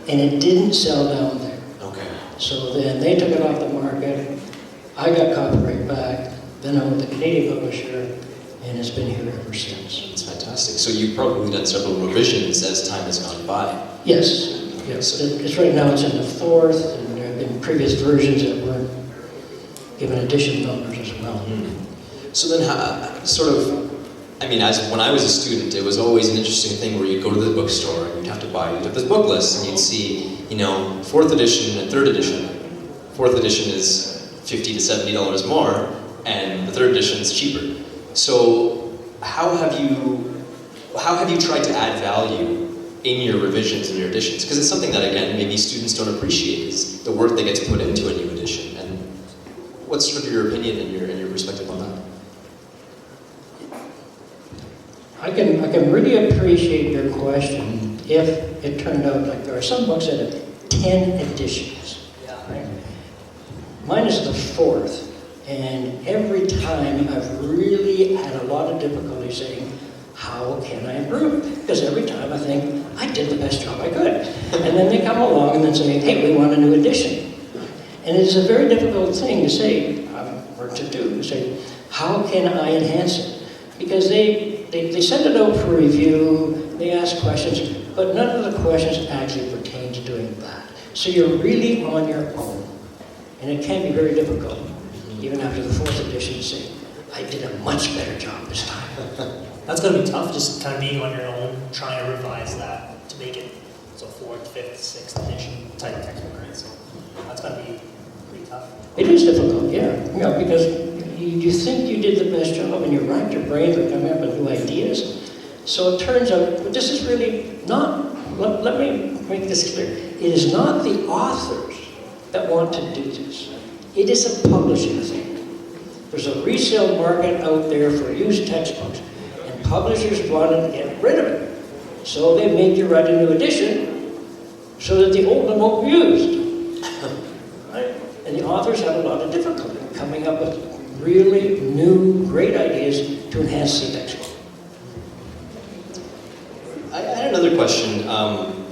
and it didn't sell down there. Okay. So then they took it off the market, I got copyright back, then I went to the Canadian publisher, and it's been here ever since. That's fantastic. So you've probably done several revisions as time has gone by. Yes. Yes. It's right now it's in the 4th, and there have been previous versions that were given addition numbers as well. So then, when I was a student, it was always an interesting thing where you'd go to the bookstore and you'd have this book list and you'd see, 4th edition and 3rd edition. 4th edition is $50 to $70 more, and the 3rd edition is cheaper. So how have you tried to add value in your revisions and your editions? Because it's something that, again, maybe students don't appreciate is the work that gets put into a new edition. And what's sort of your opinion and your perspective on that? I can really appreciate your question if it turned out like there are some books that have 10 editions. Right? Mine is the 4th, and every time I've really had a lot of difficulty saying, how can I improve? Because every time I think, I did the best job I could. And then they come along and then say, hey, we want a new edition. And it's a very difficult thing to say, or to do, to say, how can I enhance it? Because they send it out for review, they ask questions, but none of the questions actually pertain to doing that. So you're really on your own. And it can be very difficult, even after the 4th edition, to say, I did a much better job this time. That's going to be tough, just kind of being on your own, trying to revise that to make it so 4th, 5th, 6th edition type textbook, right? So that's going to be pretty tough. It is difficult, yeah. Because you think you did the best job and you racked your brain for coming up with new ideas. So it turns out, but this is really not, let me make this clear. It is not the authors that want to do this. It is a publishing thing. There's a resale market out there for used textbooks, and publishers want to get rid of it. So they make you write a new edition so that the old one won't be used. Right? And the authors have a lot of difficulty coming up with really new, great ideas to enhance the textbook. I had another question.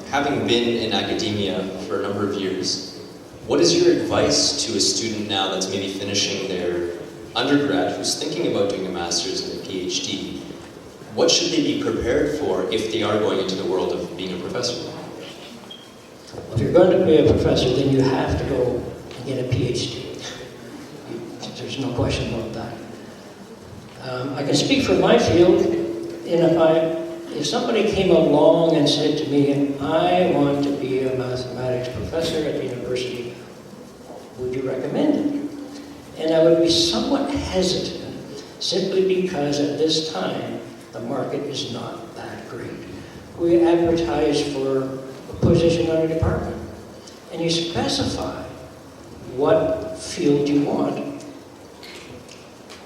Having been in academia for a number of years, what is your advice to a student now that's maybe finishing their undergrad who's thinking about doing a master's and a PhD? What should they be prepared for if they are going into the world of being a professor? If you're going to be a professor, then you have to go and get a PhD. There's no question about that. I can speak for my field, and if somebody came along and said to me, I want to be a mathematics professor at the university, would you recommend it? And I would be somewhat hesitant, simply because at this time, the market is not that great. We advertise for a position on a department, and you specify what field you want.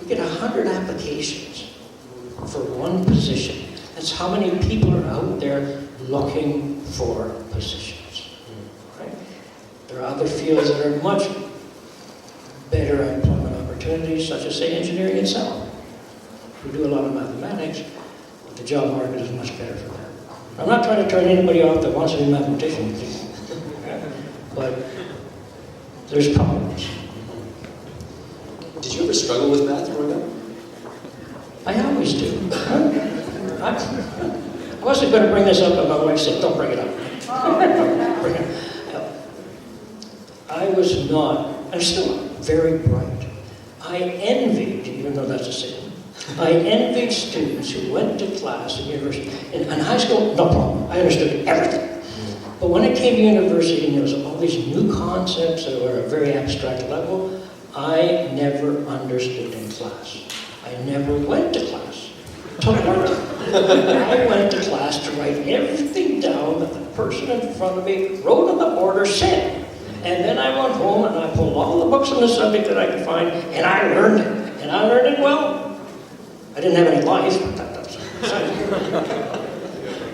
We get 100 applications for one position. That's It's how many people are out there looking for positions. Right? There are other fields that are much better employment opportunities, such as, say, engineering itself. We do a lot of mathematics, but the job market is much better for that. I'm not trying to turn anybody off that wants to be a mathematician, but there's problems. Did you ever struggle with math growing up? I always do. I wasn't going to bring this up, but my wife said, don't bring it up. Bring it up. I was not, I'm still very bright. I envied, even though that's a sin, I envied students who went to class in university. In high school, no problem. I understood everything. But when it came to university and there was all these new concepts that were at a very abstract level, I never understood in class. I never went to class to learn. I went to class to write everything down that the person in front of me wrote on the board or said. And then I went home and I pulled all the books on the subject that I could find, and I learned it. And I learned it well. I didn't have any life, but that doesn't.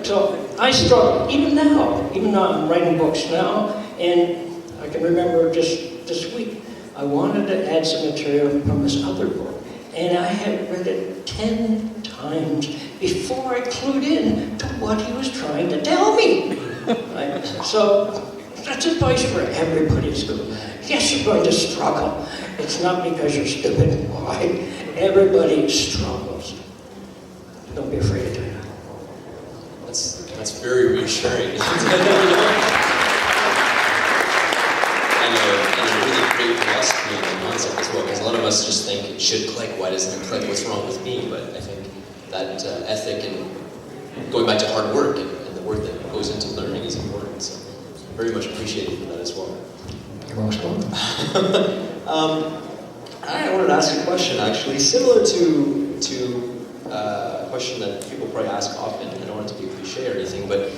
So I struggle, even now I'm writing books now, and I can remember just this week, I wanted to add some material from this other book, and I had read it 10 times before I clued in to what he was trying to tell me. Right? So that's advice for everybody in school. Yes, you're going to struggle. It's not because you're stupid. Why? Everybody struggles. Don't be afraid to do it. That's very reassuring. and a really great philosophy and concept as well, because a lot of us just think it should click. Why doesn't it click? What's wrong with me? But I think that ethic and going back to hard work and the work that goes into learning is important. So very much appreciated for that as well. You're most welcome. I wanted to ask a question actually, similar to a question that people probably ask often. I don't want it to be a cliche or anything, but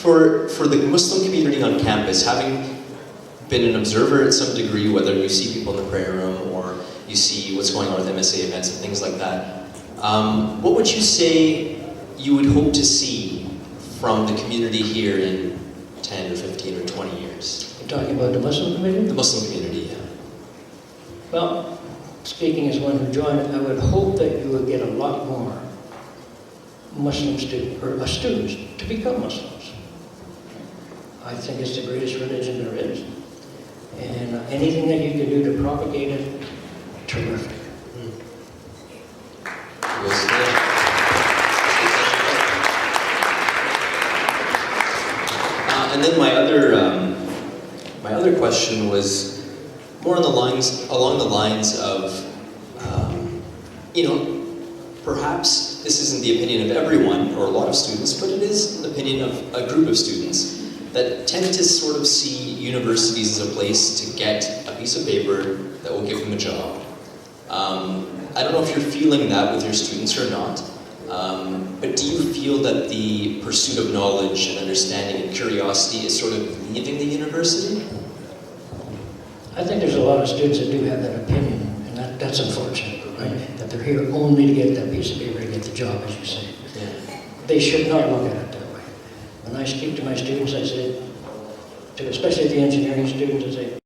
for the Muslim community on campus, having been an observer at some degree, whether you see people in the prayer room or you see what's going on with MSA events and things like that, what would you say you would hope to see from the community here in 10 or 15 or 20 years? You're talking about the Muslim community? The Muslim community, yeah. Well, speaking as one who joined it, I would hope that you would get a lot more Muslim students to become Muslims. I think it's the greatest religion there is. And anything that you can do to propagate it, terrific. And then my other question was more along the lines of, perhaps this isn't the opinion of everyone or a lot of students, but it is the opinion of a group of students that tend to sort of see universities as a place to get a piece of paper that will give them a job. I don't know if you're feeling that with your students or not, but do you feel that the pursuit of knowledge and understanding and curiosity is sort of leaving the university? I think there's a lot of students that do have that opinion, and that's unfortunate, right? That they're here only to get that piece of paper to get the job, as you say. Yeah. They should not look at it that way. When I speak to my students, I say, especially the engineering students, I say,